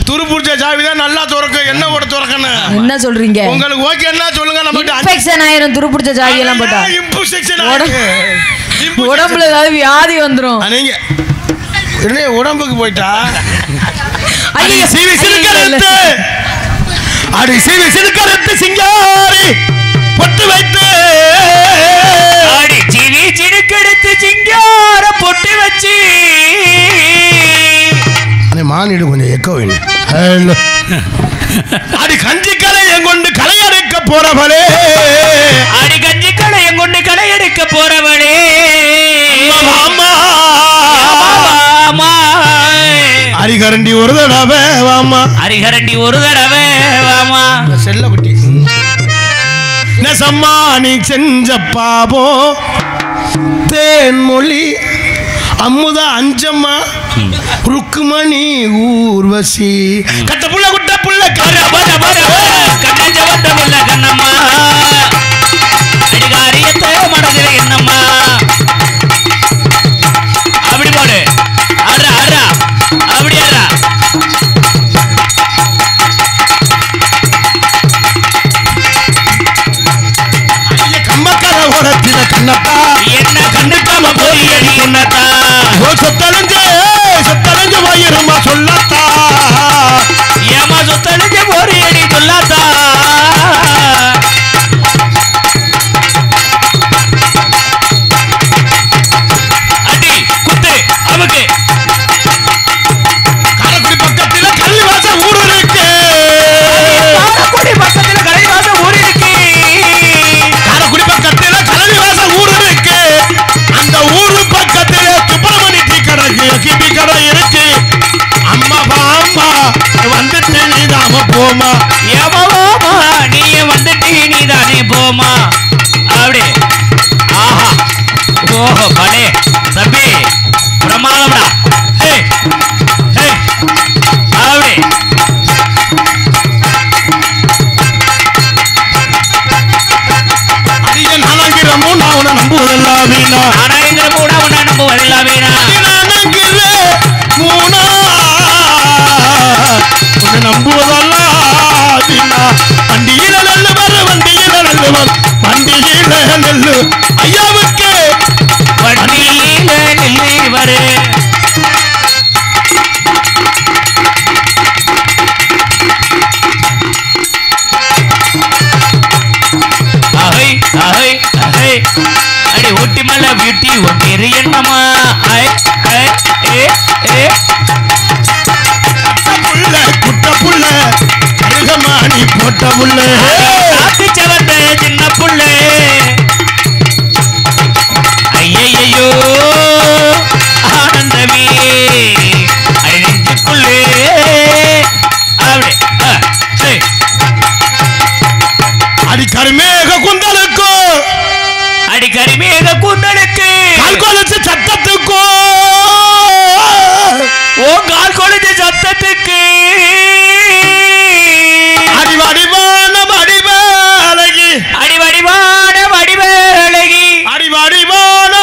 துரு பிடிச்ச சாவி தான் நல்லா திறக்கும். என்ன போட திறக்கணும்? என்ன சொல்றீங்க? உங்களுக்கு ஓகே என்ன சொல்லுங்க. நம்ம இன்ஃபெக்ஷன் ஆயிரும் துரு பிடிச்ச சாவி எல்லாம் போட்டா. உடம்புல ஏதாவது வியாதி வந்துரும். நீங்க உடம்புக்கு போயிட்டா அடி சிவி சிறுகருத்து சிங்காரி பொட்டு வைத்து, அடி சிவி சிறுகருத்து சிங்கார பொட்டு வச்சு. மானிடு கொஞ்சம் எக்கோ வேணும். அடி கஞ்சி கலையம் கொண்டு கலையெடுக்க போறவளே, அடி கஞ்சி கலையம் கொண்டு கலையெடுக்க போறவளே. அரிகரண்டி ஒரு தடவை வாமா, அரிகரண்டி ஒரு தடவை வாமா. செல்ல குட்டி நெசம்மா நீ செஞ்ச பாபோ தேன்மொழி அம்முதா அஞ்சம்மா ருக்குமணி ஊர்வசி கட்ட புள்ள குட்ட புள்ள கண்ணஞ்ச வந்த புள்ள கண்ணம்மா அடிகாரியத்தை மனதில் என்னம்மா. அப்படி போடு, ஆடுறா ஆடுறா, அப்படி ஆடுறா. கம்பக்கார ஓரத்தில கண்ணத்தா என்ன கண்டுக்காம போய் அடி என்னத்தா. சொத்தலஞ்சு போயிருமா சொல்லத்தா. ஏமா சொத்தலஞ்சு போரி அடி சொல்லாத்தா. அடி குத்து அமுக்கு. காரக்குடி பக்கத்துல கல்லிவாச ஊர் இருக்கு. காரக்குடி பக்கத்துல கல்லிவாச ஊர் இருக்கு. காரக்குடி பக்கத்துல கல்லிவாச ஊர் இருக்கு. அந்த ஊரு பக்கத்துல சுப்பிரமணி டீ கடை கிபி கடை இருக்கு. அம்மா பாம்மா வந்துட்டு நீதாம போமா. ஏமாமா நீ வந்துட்டு நீதானே போமா. அப்படி ஆஹா ஓஹோ பலே தம்பி பிரமாதம்டா. அப்படி அதிக நானாங்கிறமோ நான் உன்னை நம்புவதெல்லாம் வீணா. நானாங்கிற மூடா உன்னை நம்புவதெல்லாம் வீணா. நானாங்கிற மூணா உன்னை நம்புவதெல்லாம் வீணா. வண்டியில நெல்லு வர வண்டியில நெல்லு வர வண்டியில நெல்லு ஐயாவுக்கு வண்டியில நெல்லி வரு. குட்டி உன் பேரு என்னம்மா குட்ட புள்ள அருகமானி போட்ட புள்ள செவந்த சின்ன புள்ள ஐயையோ ஆனந்தமே நெஞ்சுக்குள்ளே அப்படி அடிக்கருமேக குந்தலுக்கு அடிக்கருமேக குந்தலுக்கு கால்கொலச்சு சத்தத்துக்கோ ஓ கால்கொலச்சு சத்தத்துக்கு அடிவடிவான வடிவழகி அடிவடிவான வடிவழகி அடிவடிவான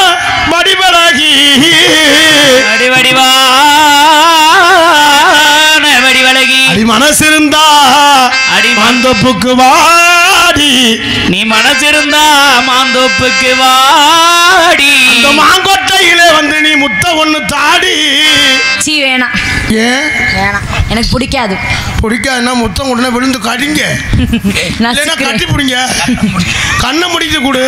வடிவழகி அடிவடிவான வடிவழகி அடி மனசிருந்தா அடி மாந்தோப்புக்கு வாடி நீ மனசிருந்தா மாந்தோப்புக்கு வாடி இந்த மாங்கொட்டையிலே வந்து நீ முட்டை ஒண்ணு தாடி சீ வேணாம் ஏன் வேணாம் எனக்கு பிடிக்காது பிடிக்காதுன்னா முத்தம் உடனே விழுந்து கடிங்க இல்லைன்னா கட்டி பிடிங்க கண்ணை முடிச்சு கொடு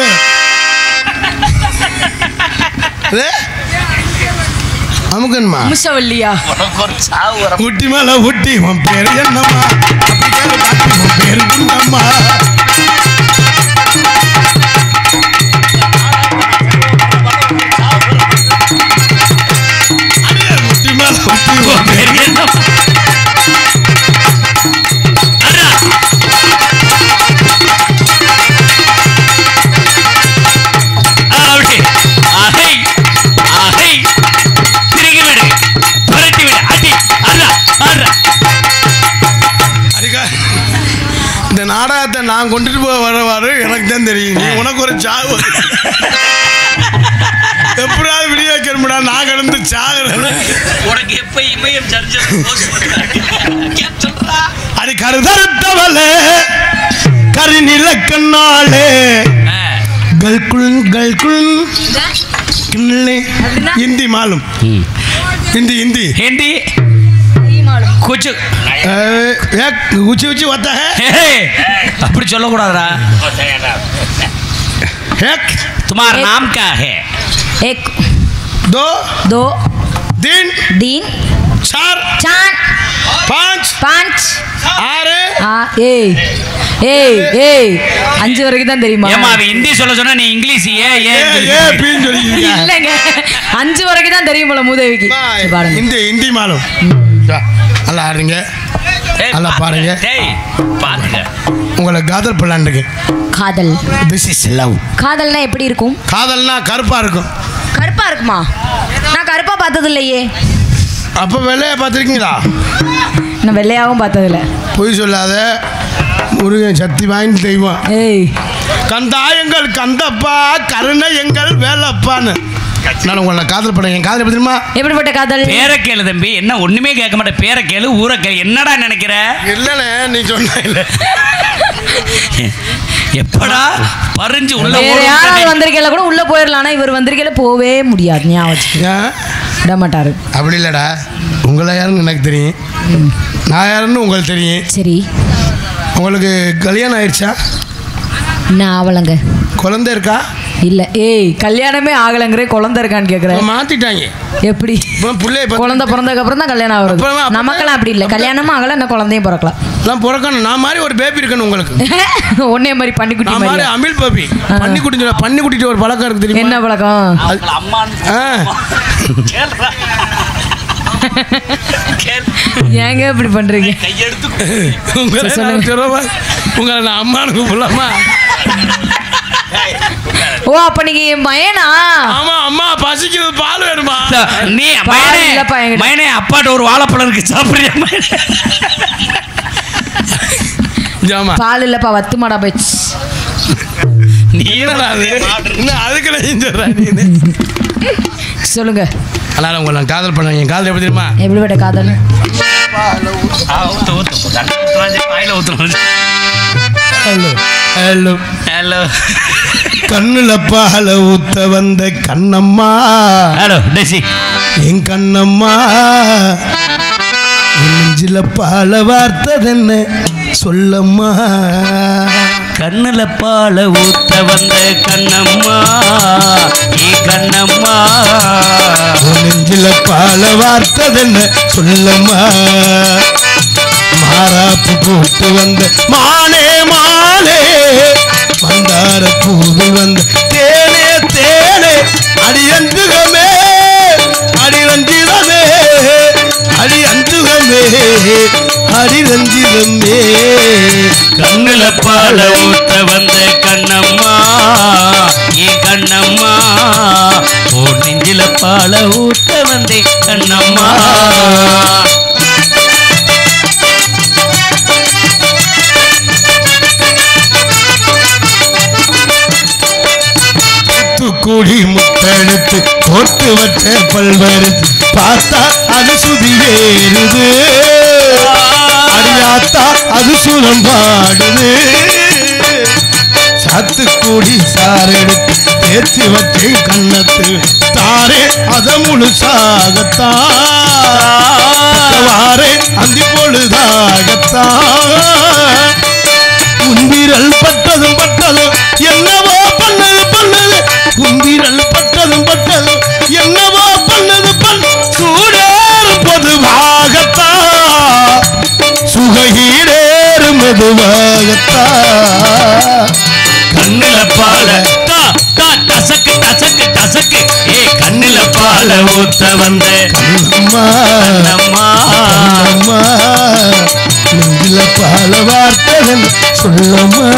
அமுகன்மா முஷவல்லியா குட்டி மேல ஊட்டி உன் பேரு என்னம்மா உன் பேரு குண்டம்மா குட்டி மேல ஊட்டி உன் பேரு என்னம்மா இந்த நாடகத்தை நான் கொண்டுட்டு போக வரவாரு எனக்கு தான் தெரியும் நீ உனக்கு ஒரு சாவு எப்படியாவது விடிய வைக்கணும்டா நான் கிடந்து சாகுறேன் உனக்கு எப்ப இமயம் அது கருதறுத்தவளே கரிநில கண்ணாலே கல்குள் கல்குள் हिंदी मालूम हिंदी हिंदी हिंदी कुछ ऊंची ऊंची होता है अपनी चलो कुड़ा एक तुम्हारा नाम क्या है एक दो दो दिन दिन चार चार पाँच पाँच आरे ஏய் ஏய் ஏய் அஞ்சு வரைக்கும் தான் தெரியுமா ஏமா அவ ஹிந்தி சொல்ல சொன்னா நீ இங்கிலீஷ் ஏ பீன் சொல்லிங்க இல்லங்க அஞ்சு வரைக்கும் தான் தெரியும் போல மூதேவிக்கு பாருங்க ஹிந்தி ஹிந்தி மாலும் நல்லா ஆடுங்க நல்லா பாருங்க டேய் பாருங்க உங்களை காதல் பண்ணலான்னு இருக்கு காதல் திஸ் இஸ் லவ் காதல்னா எப்படி இருக்கும் காதல்னா கருப்பா இருக்கும் கருப்பா இருக்குமா நான் கருப்பா பார்த்தது இல்லையே அப்ப வெள்ளையா பார்த்துருக்கீங்களா நான் வெள்ளையாவும் பார்த்ததில்ல பொய் சொல்லாத முருகன் சக்தி வாய்ந்த தெய்வம் ஏய் கந்தாயங்கள் கந்தப்பா கருணை எங்கள் வேலப்பான்னு நான் உங்களை காதல் பண்ண என் காதல் தெரியுமா எப்படிப்பட்ட காதல் பேரை கேளு தம்பி என்ன ஒண்ணுமே கேட்க மாட்டேன் பேரை கேளு ஊரை கேளு என்னடா நினைக்கிற இல்லைண்ணே நீ சொன்ன இல்லை எப்படா பறிஞ்சு உள்ள வேற யாராவது வந்திருக்கல கூட உள்ள போயிடலாம் ஆனா இவர் வந்திருக்கல போவே முடியாது ஞாபகம் விட மாட்டாரு அப்படி இல்லடா உங்களை யாருன்னு எனக்கு தெரியும் நான் யாருன்னு உங்களுக்கு தெரியும் சரி உங்களுக்கு கல்யாணம் ஆயிடுச்சா நான் ஆவலங்க குழந்தை இருக்கா இல்ல ஏய் கல்யாணமே ஆகலங்கறே குழந்தை இருக்கான்னு கேக்குறேன் மாத்திட்டாங்க எப்படி புள்ளைய குழந்தை பிறந்ததுக்கு அப்புறம் தான் கல்யாணம் ஆகுது நமக்கெல்லாம் அப்படி இல்லை கல்யாணமும் ஆகல என்ன குழந்தையும் பிறக்கலாம் நான் பிறக்கணும் நான் மாதிரி ஒரு பேபி இருக்கணும் உங்களுக்கு ஒன்னே மாதிரி பன்னிக்குட்டி நான் மாதிரி அமில் பேபி பன்னிக்குட்டி சொல்ல பன்னிக்குட்டிட்டு ஒரு பழக்கம் இருக்கு தெரியுமா என்ன பழக்கம் ஏங்க இப்படி பண்றீங்க உங்களை நான் அம்மானு கூப்பிடலாமா ஓ அப்ப நீங்க மயனா ஆமா அம்மா பசிக்கிறது பால் வேணுமா நீ மயனே அப்பாட்ட ஒரு வாழைப்பழம் இருக்கு சாப்பிடுறியா ஜாமா பால் இல்லப்பா வத்து மாடா போச்சு நீ என்னடா அதுக்கு சொல்லுங்க அதனால உங்களை நான் காதல் பண்ண என் காதல் எப்படி தெரியுமா எப்படிப்பட்ட காதல் ஹலோ ஹலோ கண்ணுல பால ஊத்த வந்த கண்ணம்மா ஹலோ டேசி என் கண்ணம்மா நெஞ்சில பால வார்த்ததென்ன சொல்லம்மா கண்ணுல பால ஊத்த வந்த கண்ணம்மா ஏ கண்ணம்மா நெஞ்சில பால வார்த்ததென்ன சொல்லம்மா மாறாப்பு போட்டு வந்த மானே மானே மந்தார பூவில் வந்த தேனே தேனே அடி அஞ்சுகமே அடி ரஞ்சிதமே அடி அஞ்சுகமே அடி ரஞ்சிதமே கண்ணுல பால ஊத்த வந்த கண்ணம்மா ஏ கண்ணம்மா ஓ நெஞ்சில பால ஊத்த வந்தே கண்ணம்மா கூடி முத்தெடுத்து கோட்டு வச்ச பல்வருத்து பார்த்தா அது சுதி வேறுது அடியாத்தா அது சுரம் பாடுது சாத்து கூடி சாரெடுத்து தேர்ச்சி வச்சு கண்ணத்து தாரே அத முழுசாகத்தாரே அந்தி பொழுதாகத்தான் உந்திரல் பட்டதும் பட்டதும் என்னவோ பண்ணது பண்ணது உந்திரல் பட்டதும் பட்டதும் என்னவோ பண்ணது சூடேறும் பொதுவாகத்தா சுகையீடேறும் மெதுவாகத்தா கண்ணுல பால டசக்கு டசக்கு டசக்கு ஏ கண்ணுல பால ஊத்த வந்த அம்மா அம்மா அம்மா நெஞ்சில பால வார்த்தைகள் சொல்லம்மா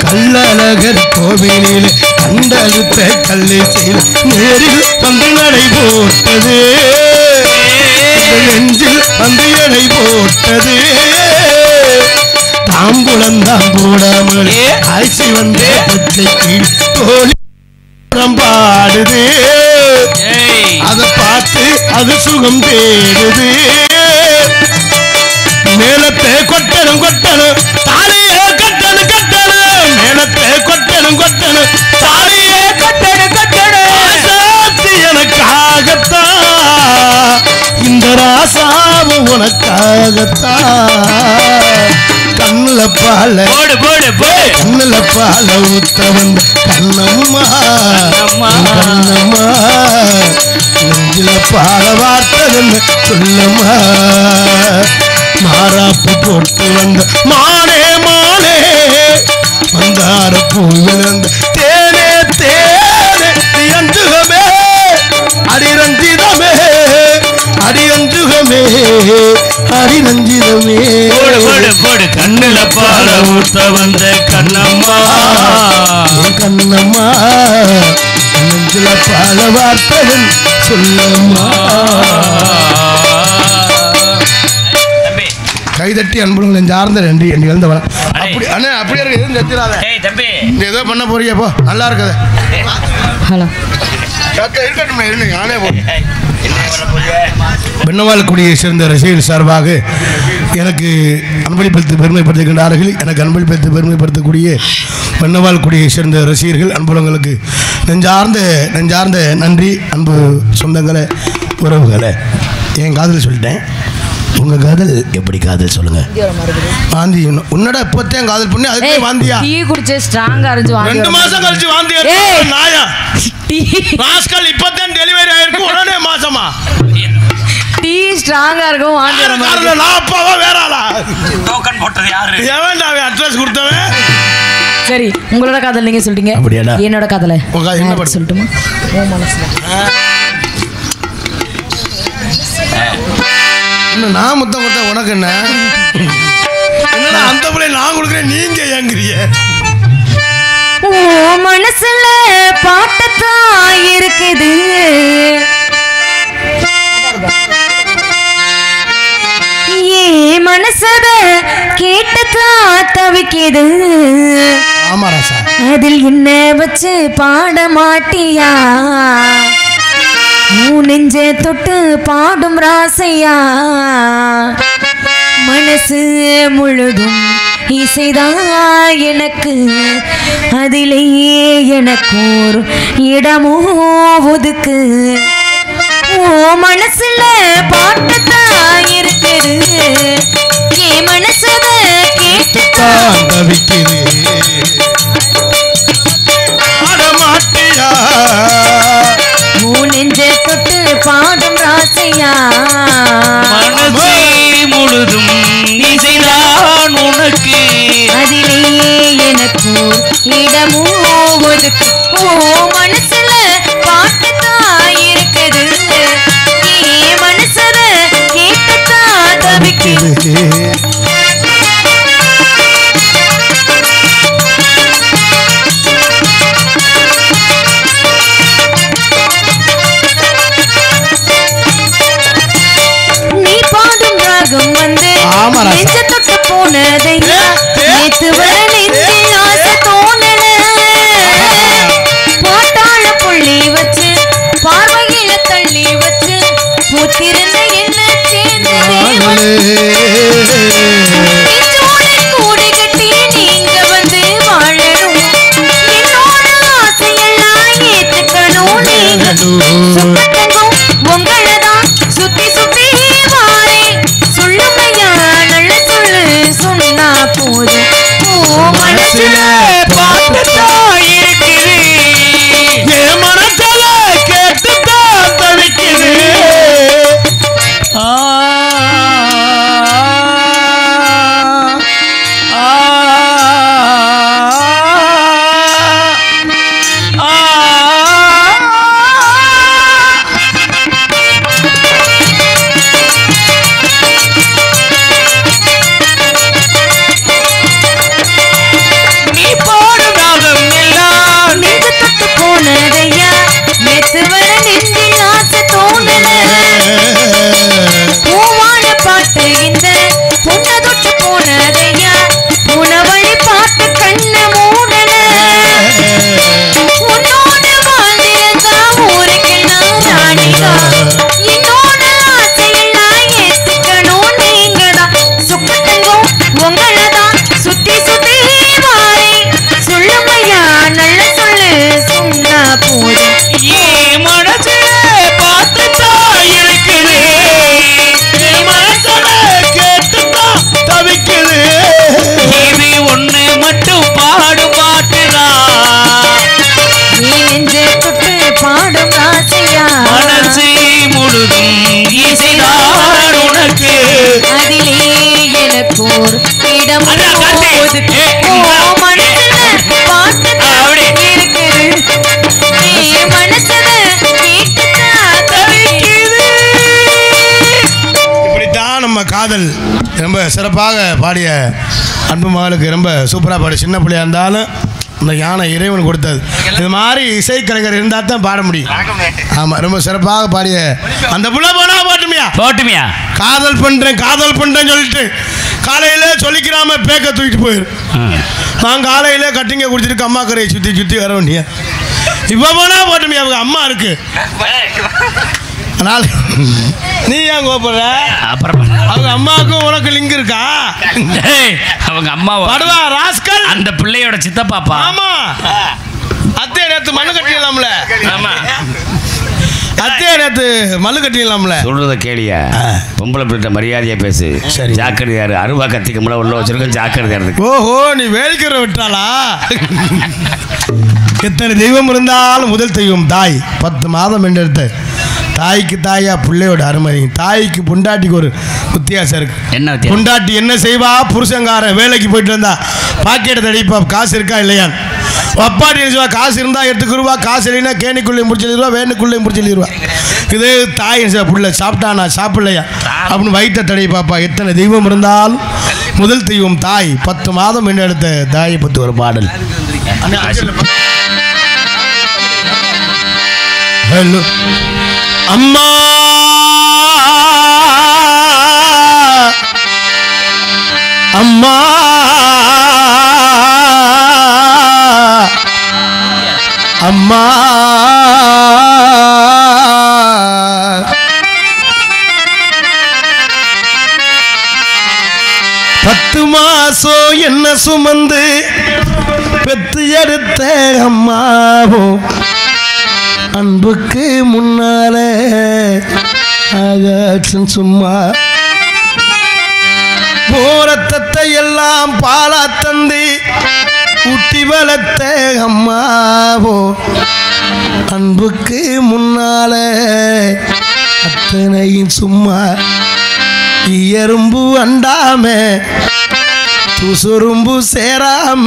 கள்ளழகர் கோவிலில் கண்டழுத்த கல்லிசையில் நேரில் வந்து நடை போட்டது நெஞ்சில் வந்து எடை போட்டது தாம்பூலம் தான் போடாமல் ஆய்ச்சி வந்த பச்சைக்கு தோழி பாடுது அதை பார்த்து அது சுகம் தேடுது மேலத்தை கொட்டணும் கொட்டணும் தாலியே கட்டணும் கட்டணும் மேலத்தை கொட்டணும் கொட்டணும் தாலியே கட்டணும் கட்டணும் சாத்தி எனக்காகத்தான் இந்த ராசாவு உனக்காகத்தான் கண்ணுல பால போடு போடு போடு கண்ணுல பால ஊத்த வந்த கண்ணம்மா கண்ணம்மா நெஞ்சில பால வார்த்ததென்ன சொல்லம்மா மாறாப்பு போட்டு வந்த மானே மானே மந்தார பூவில் வந்த தேனே தேனே அஞ்சுகமே அடிரஞ்சிதமே அடியஞ்சுகமே அடிரஞ்சிதமே போடு போடு போடு கண்ணுல பால ஊத்த வந்த கண்ணம்மா கண்ணம்மா நெஞ்சில பால வார்த்தைகள் சொல்லம்மா கைதட்டி அன்புடன் நெஞ்சார்ந்த நன்றி என்று எழுந்தவன அப்படி அண்ணே அப்படியே இருக்கு எதுவும் செத்துறாத தம்பி நீ ஏதோ பண்ண போறியா போ நல்லா இருக்குது ஹலோ இருக்கட்டும் இருந்து நானே போ பெண்ணவாழ்குடியை சேர்ந்த ரசிகர்கள் சார்பாக எனக்கு அன்பளிப்பளித்து பெருமைப்படுத்துகின்றார்கள் எனக்கு அன்பளிப்பளித்து பெருமைப்படுத்தக்கூடிய பெண்ணவாழ்குடியை சேர்ந்த ரசிகர்கள் அன்புலங்களுக்கு நெஞ்சார்ந்த நன்றி அன்பு சொந்தங்களை உறவுகளை என் காதல் சொல்லிட்டேன் உங்க காதல் எப்படி காதல் சொல்லுங்க வாந்தி உன்னோட இப்போத்தையும் காதல் பண்ணி அதுக்கு வாந்தியா டீ குடிச்சு ஸ்ட்ராங்கா இருந்து வாந்தி 2 மாசம் கழிச்சு வாந்தி நாயா ராஸ்கல் இப்போதான் டெலிவரி ஆயிருக்கு உடனே மாசமா டீ ஸ்ட்ராங்கா இருக்கும் வாந்தி வர மாதிரி நான் அப்பாவா வேற ஆளா டோக்கன் போட்டது யாரு எவன்டா அட்ரஸ் கொடுத்தவன் சரி உங்களோட காதல் நீங்க சொல்லிட்டீங்க அப்படியாடா? என்னோட காதலை உங்க காதல் என்ன நான் சொல்லட்டுமா ஓ மனசுல நான் முத்தம் கொடுத்த உனக்கு என்ன என்னடா அந்த பிள்ளை நான் கொடுக்குறேன் நீங்க ஏங்குறிய ஓ மனசுல பாட்டத்தான் இருக்குது ஏ மனசத கேட்டத்தான் தவிக்குது ஆமா ராசா அதில் என்ன வச்சு பாட மாட்டியா நெஞ்ச தொட்டு பாடும் ராசையா மனசு முழுதும் இசைதான் எனக்கு அதிலேயே எனக்கு ஒரு இடமோ ஒதுக்கு ஓ மனசுல பாட்டுதான் இருக்குது என் மனசுத கேட்டுதான் தவிக்குது நெஞ்ச தொட்டு பாடும் ராசையா மனசே முழுதும் இசைதான் உனக்கு அதிலேயே எனக்கு இடமோ ஒதுக்கு ஓ மனசுல பாட்டுதான் இருக்குது என் மனசுல கேட்டுதான் தவிக்குது நெஞ்ச தொட்டு போனதையா நேத்து வர நெஞ்சில் ஆசை தோணல போட்டாள புள்ளி வச்சு பார்வையில தள்ளி வச்சு பூத்திருந்த என்ன கூடு கட்டி நீங்க வந்து வாழணும் என்னோட ஆசையெல்லாம் ஏத்துக்கணும் நீங்க சுத்தங்கும் உங்களதான் சுத்தி சுத்தி வாரே சொல்லுமையா நல்ல சொல்லு சொன்னா போதும் ஓ மனசுல பாட்டுதான் இருக்குது என் மனசுல கேட்டுதான் தவிக்குது காதல் ரொம்ப சிறப்பாக பாடிய அன்பு மகளுக்கு ரொம்ப சூப்பராக பாடி சின்ன பிள்ளையா இருந்தாலும் இந்த யானை இறைவன் கொடுத்தது. இது மாதிரி இசைக்கலைஞர் இருந்தால் தான் பாட முடியும். ஆமாம், ரொம்ப சிறப்பாக பாடிய அந்த புள்ள போனா போட்டுமியா காதல் பண்ணுறேன்னு சொல்லிட்டு காலையில் சொல்லிக்கிறாம பேக்க தூக்கிட்டு போயிரு. நான் காலையில் கட்டிங்க குடிச்சிட்டு அம்மா கரையை சுற்றி வர வேண்டிய இப்போ போனா போட்டுமியா அவங்க அம்மா இருக்கு. அதனால் நீ ஏன் கோபப்படுற? அப்புறம் அவங்க அம்மாவுக்கும் உனக்கு லிங்க் இருக்கா? அவங்க அம்மா படுவா ராஸ்கல் அந்த பிள்ளையோட சித்தப்பாப்பா. ஆமா, அத்தை நேத்து மண்ணு கட்டிடலாம்ல. ஆமா, அத்தையா நேத்து மல்லு கட்டிடலாம்ல. சொல்றத கேளியா? பொம்பளை பிள்ளை மரியாதையா பேசு. சரி, ஜாக்கிரதையாரு. அருவா கத்திக்க முள்ள உள்ள வச்சிருக்க ஜாக்கிரதையா. ஓஹோ, நீ வேலைக்கிற விட்டாளா? எத்தனை தெய்வம் இருந்தாலும் முதல் தெய்வம் தாய். 10 மாதம் என்றெடுத்த தாய்க்கு தாயா பிள்ளையோட அருமை. தாய்க்கு பொண்டாட்டிக்கு ஒரு வித்தியாசம் இருக்கு. என்ன பொண்டாட்டி என்ன செய்வா? புருஷங்கார வேலைக்கு போயிட்டு இருந்தா பாக்கெட்டை தடிப்பா, காசு இருக்கா இல்லையான்னு. அப்பாட்டி என்ன செய்வா? காசு இருந்தா எடுத்துக்கிடுவா, காசு இல்லைன்னா கேணிக்குள்ளே முடிச்சிடுவா, வேணுக்குள்ளே முடிச்சிடுவா. இது தாய் என்ன செய்வா? புள்ள சாப்பிட்டானா சாப்பிடலையா அப்படின்னு வயிற்ற தடை பாப்பா. எத்தனை தெய்வம் இருந்தாலும் முதல் தெய்வம் தாய். 10 மாதம் என்ன எடுத்த தாயை பற்றி ஒரு பாடல். ஹலோ அம்மா, அம்மா, அம்மா, 10 மாதம் மாசம் என்ன சுமந்து பெத்து எடுத்த அம்மாவும் அன்புக்கு முன்னால ஆகாட்டும் சும்மா போரத்தத்தை எல்லாம் பாலா தந்தி ஊட்டி வளர்த்த அம்மாவோ அன்புக்கு முன்னால அத்தனையும் சும்மா எறும்பு அண்டாம துசுரும்பு சேராம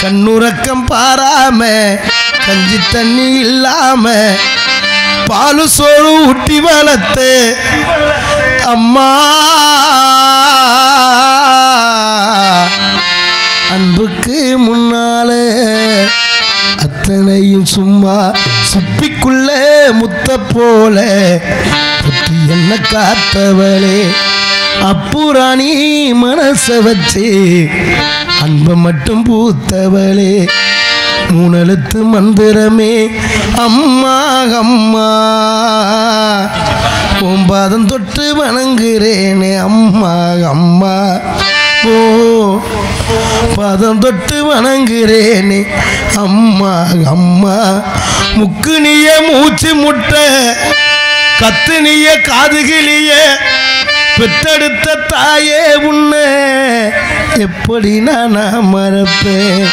கண்ணுறக்கம் பாராம கஞ்சி தண்ணி இல்லாம பாலு சோறு ஊட்டி வளர்த்து அம்மா அன்புக்கு முன்னால அத்தனையும் சும்மா சுப்பிக்குள்ள முத்த போல புத்தி என்ன காத்தவளே அப்புராணி மனச வச்சு அன்பை மட்டும் பூத்தவளே மூணெழுத்து மந்திரமே அம்மா அம்மா பாதம் தொட்டு வணங்குறேனே அம்மா அம்மா ஓ பாதம் தொட்டு வணங்குறேனே அம்மா அம்மா முக்குனிய மூச்சு முட்டை கத்துனிய காதுகிளிய பெத்தெடுத்த தாயே உன்னை எப்படி நான் மறப்பேன்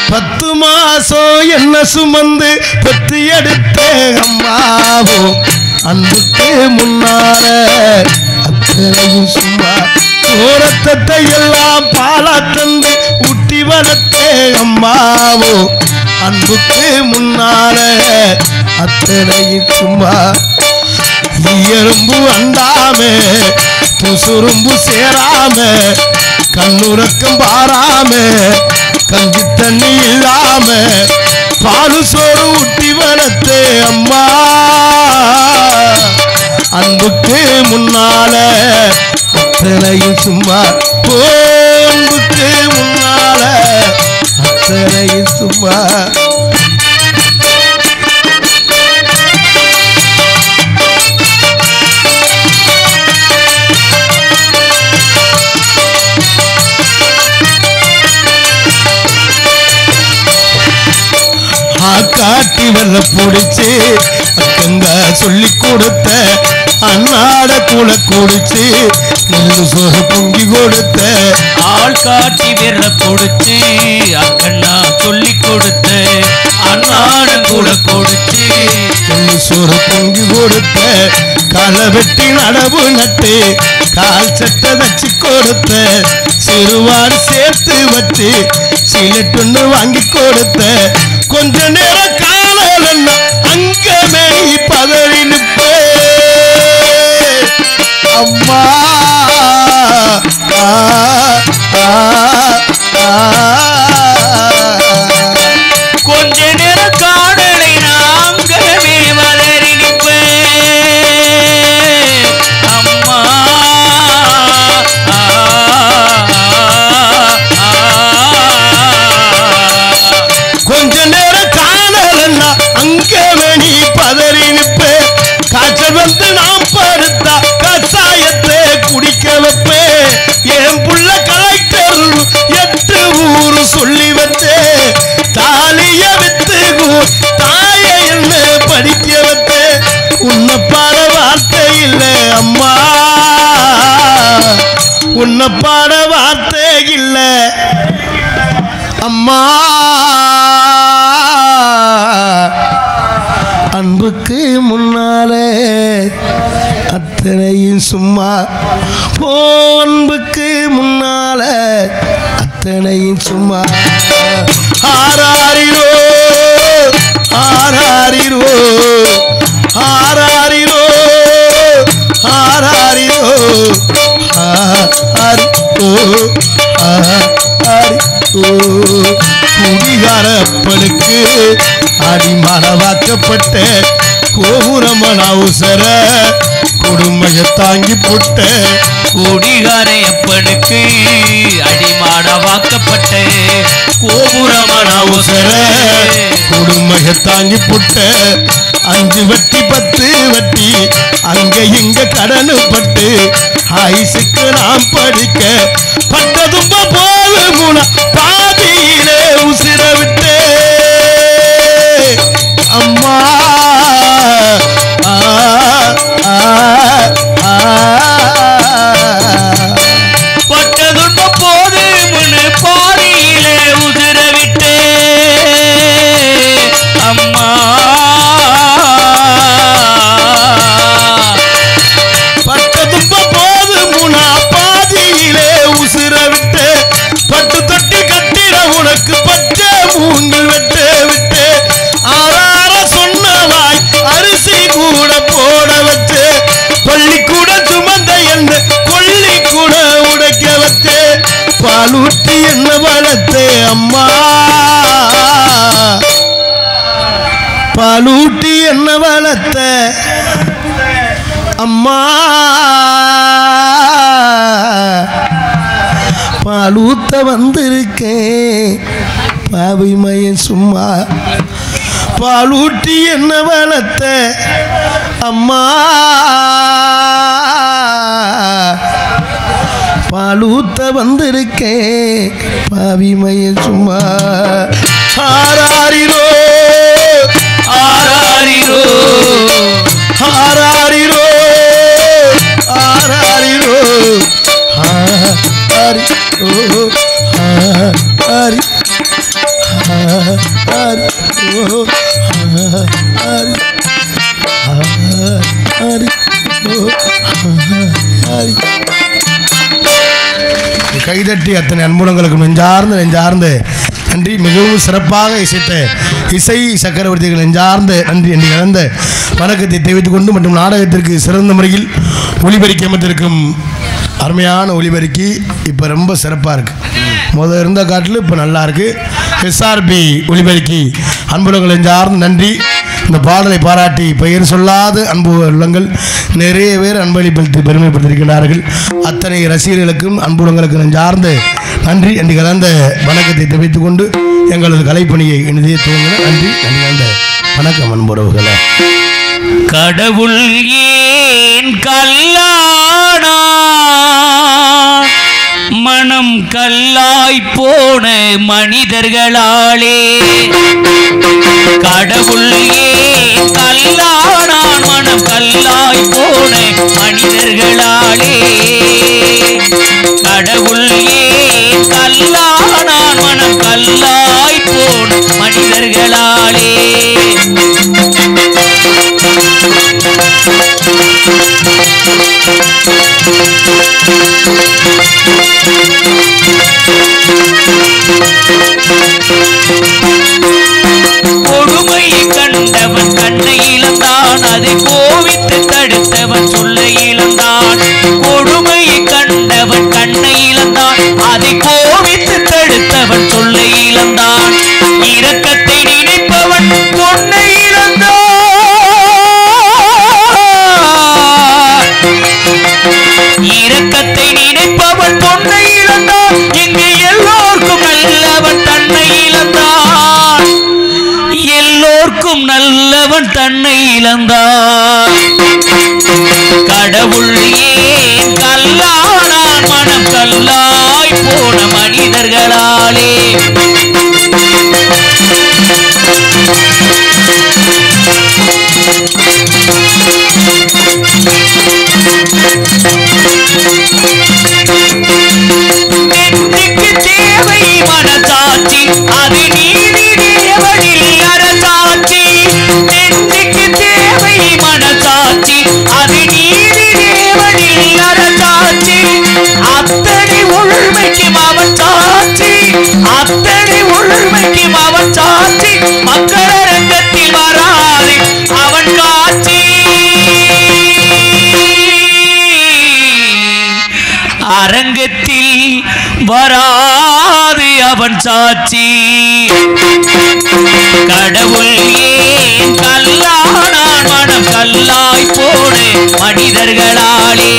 10 மாசம் என்ன சுமந்து பெத்து எடுத்த அம்மாவோ அன்புக்கு முன்னால அத்தனையும் சும்மா சோரத்தத்தை எல்லாம் பாலா தந்து ஊட்டி வளர்த்த அம்மாவோ அன்புக்கு முன்னால அத்தனையும் சும்மா எறும்பு அண்டாம துசுரும்பு சேராம கண்ணுறக்கம் பாராம கஞ்சி தண்ணி இல்லாம பாலு சோறு ஊட்டி வளர்த்து அம்மா அன்புக்கு முன்னால அத்தனையும் சும்மா அன்புக்கு முன்னால அத்தனையும் சும்மா காட்டி வெள்ள பிடிச்சு அக்கங்க சொல்லி கொடுத்த அன்னாட கூட குடிச்சு நெல்லு சோறு பொங்கி கொடுத்த ஆள் காட்டி வெள்ள பிடிச்சு அக்கண்ணா சொல்லி கொடுத்த அன்னாட கூட குடிச்சு நெல்லு சோறு பொங்கி கொடுத்த களை வெட்டி நடவு நட்டு கால் சட்டை வச்சு கொடுத்த சிறுவாடு சேர்த்து வச்சு சிலட்டுன்னு வாங்கி கொடுத்த கொஞ்ச நேரம் காணல அங்கமே பதறி நிற்பே அம்மா கொஞ்ச நேரம் காணலை நாங்கமே வளரி நிற்பே அம்மா கொஞ்ச நேரம் காணலன்னா அங்கமே நீ பதறி நிற்பே காய்ச்சல் வந்து நாம் படுத்தா கசாயத்தை குடிக்க வைப்பே என் புள்ள கலெக்டர் 8 ஊரு சொல்லி வச்சே தாலிய வித்து தாய என்ன படிக்க வைப்பே உன்னை பாட வார்த்தை இல்லை அம்மா உன்னை பாட வார்த்தை இல்லை அம்மா அன்புக்கு முன்னாலே அத்தனையும் சும்மா அன்புக்கு முன்னால அத்தனையும் சும்மா ஆராரிரோ ஆராரிரோ ஆராரிரோ ஆராரிரோ ஆரிரோ ஆரிரோ குடிகாரப்பனுக்கு அடிமனவாக்கப்பட்ட கோபுரமன அவசர கொடுமையை தாங்கி போட்ட குடிகாரையப்பனுக்கு அடிமாடவாக்கப்பட்ட கோபுரமன அவசர கொடுமையை தாங்கி போட்ட 5 வட்டி 10 வட்டி அங்க இங்க கடனு பட்டு ஆயுசுக்கு நாம் படிக்க பட்டதும்ப போது முனா பாதியிலே உசிர விட்டு அம்மா பட்டதும்ப போது முன்னு பாதியிலே உதிர விட்டு அம்மா பட்டதும்ப போது முனா பாதியிலே உசிர விட்டு பட்டு தொட்டி கட்டிட உனக்கு பச்ச மூங்கில் வெட்டு விட்டு ஆறார சொன்னவாய் அரிசி கூட போட வச்சு பள்ளி கூட சுமந்த என்ன கொள்ளி கூட உடைக்க வச்சு பாலூட்டி என்ன வளர்த்தே அம்மா பாலூட்டி என்ன வளர்த்த அம்மா பாலூத்த வந்திருக்கேன் பாவி மயன் சும்மா பாலூட்டி என்ன வளர்த்த அம்மா பாலூத்த வந்திருக்கேன் பாவி மயன் சும்மா ஆராரிரோ ஆராரிரோ ஆராரிரோ ஆராரிரோ ஆரிரோ ஆரி ஆரிரோ ஆரி ஆரிரோ ஆரி கைதட்டி அத்தனை அன்புடங்களுக்கு நெஞ்சார்ந்து நன்றி. மிகவும் சிறப்பாக இசைத்த இசை சக்கரவர்த்திகள் நெஞ்சார்ந்த நன்றி என்று கலந்த வணக்கத்தை தெரிவித்துக் கொண்டு மற்றும் நாடகத்திற்கு சிறந்த முறையில் ஒளிபெருக்கி அமைத்திருக்கும் அருமையான ஒளிபெருக்கி இப்போ ரொம்ப சிறப்பாக இருக்குது. முதல் இருந்த காட்டில் இப்போ நல்லா இருக்குது. எஸ்ஆர்பி ஒளிபெருக்கி அன்புடங்கள் நெஞ்சார்ந்த நன்றி. இந்த பாடலை பாராட்டி பெயர் சொல்லாத அன்பு உள்ளங்கள் நிறைய பேர் அன்பளிப்படுத்தி பெருமைப்படுத்தியிருக்கிறார்கள். அத்தனை ரசிகர்களுக்கும் அன்புடங்களுக்கு நெஞ்சார்ந்த நன்றி என்று கலந்த வணக்கத்தை தெரிவித்துக் கொண்டு எங்களது கலைப்பணியை இனிதே துவங்கின நன்றி கலந்த வணக்கம் அன்புறவுகளே. கடவுள் ஏன் கல்லானா மனம் கல்லாய் போன மனிதர்களாலே கடவுள் ஏன் கல்லானான் மனம் கல்லாய் போன மனிதர்களாலே கடவுள் ஏன் கல்லானான் மனம் கல்லாய் போன மனிதர்களாலே கொடுமையை கண்டவன் கண்ணை இழந்தான் அதை கோவித்து தடுத்தவன் சொல்ல இழந்தான் கொடுமையை கண்டவன் கண்ணை இழந்தான் அதை கோவித்து தடுத்தவன் சொல்ல இழந்தான் இரக்கத்தை நினைப்பவன் பொன்னை இழந்தான் இரக்கத்தை நினைப்பவன் பொன்னை இழந்தான் இங்கு எல்லோருக்கும் நல்லவன் தன்னை இழந்தான் எல்லோருக்கும் நல்லவன் தன்னை இழந்தான் கடவுள் ஏன் கல்லானான் மனம் கல்லாய் போன மனிதர்களாலே நெஞ்சுக்கு தேவை மனசாட்சி அது நீதி தேவனில் அரசாட்சி நெஞ்சுக்கு தேவை மனசாட்சி அது நீதி தேவனில் அரசாட்சி அத்தனை உள்மைக்கும் அவன் சாட்சி அத்தனை உள்மைக்கும் அவன் சாட்சி மக்கள் அரங்கத்தில் வராது அவன் காட்சி அரங்கத்தில் வராது அவன் சாட்சி கடவுள் ஏன் கல்லானான் மனம் கல்லாய் போன மனிதர்களாலே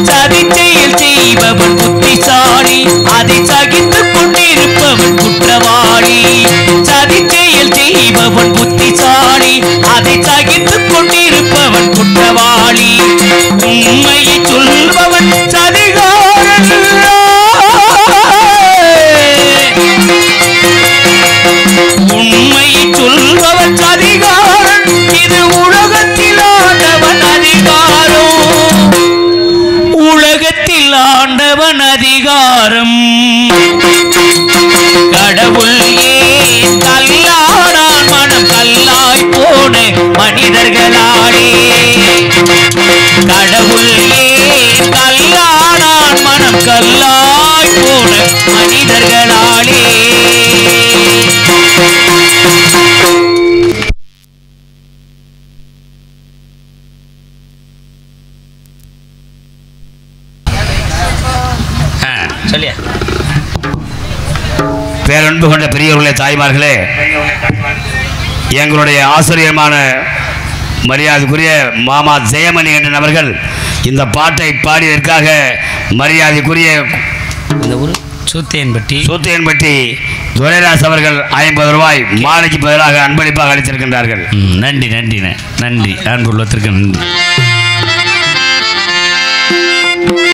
சதி செய்ய ஆண்டவன் அதிகாரம் கடவுள் ஏன் கல்லாடான் மனம் கல்லாய் போன மனிதர்களாலே கடவுள் ஏன் கல்லாடான் மனம் கல்லாய் போன மனிதர்களாலே சொல்லியா பேரன்பு கொண்ட பெரியவர்களே தாய்மார்களே எங்களுடைய ஆசிரியமான மரியாதைக்குரிய மாமா ஜெயமணி என்ற நபர்கள் இந்த பாட்டை பாடியதற்காக மரியாதைக்குரிய இந்த ஊர் சூத்தியன்பட்டி துரைராஜ் அவர்கள் 50 ரூபாய் மாலைக்கு பதிலாக அன்பளிப்பாக அளித்திருக்கின்றார்கள். நன்றி நன்றி நன்றி அன்புள்ளத்திற்கு நன்றி.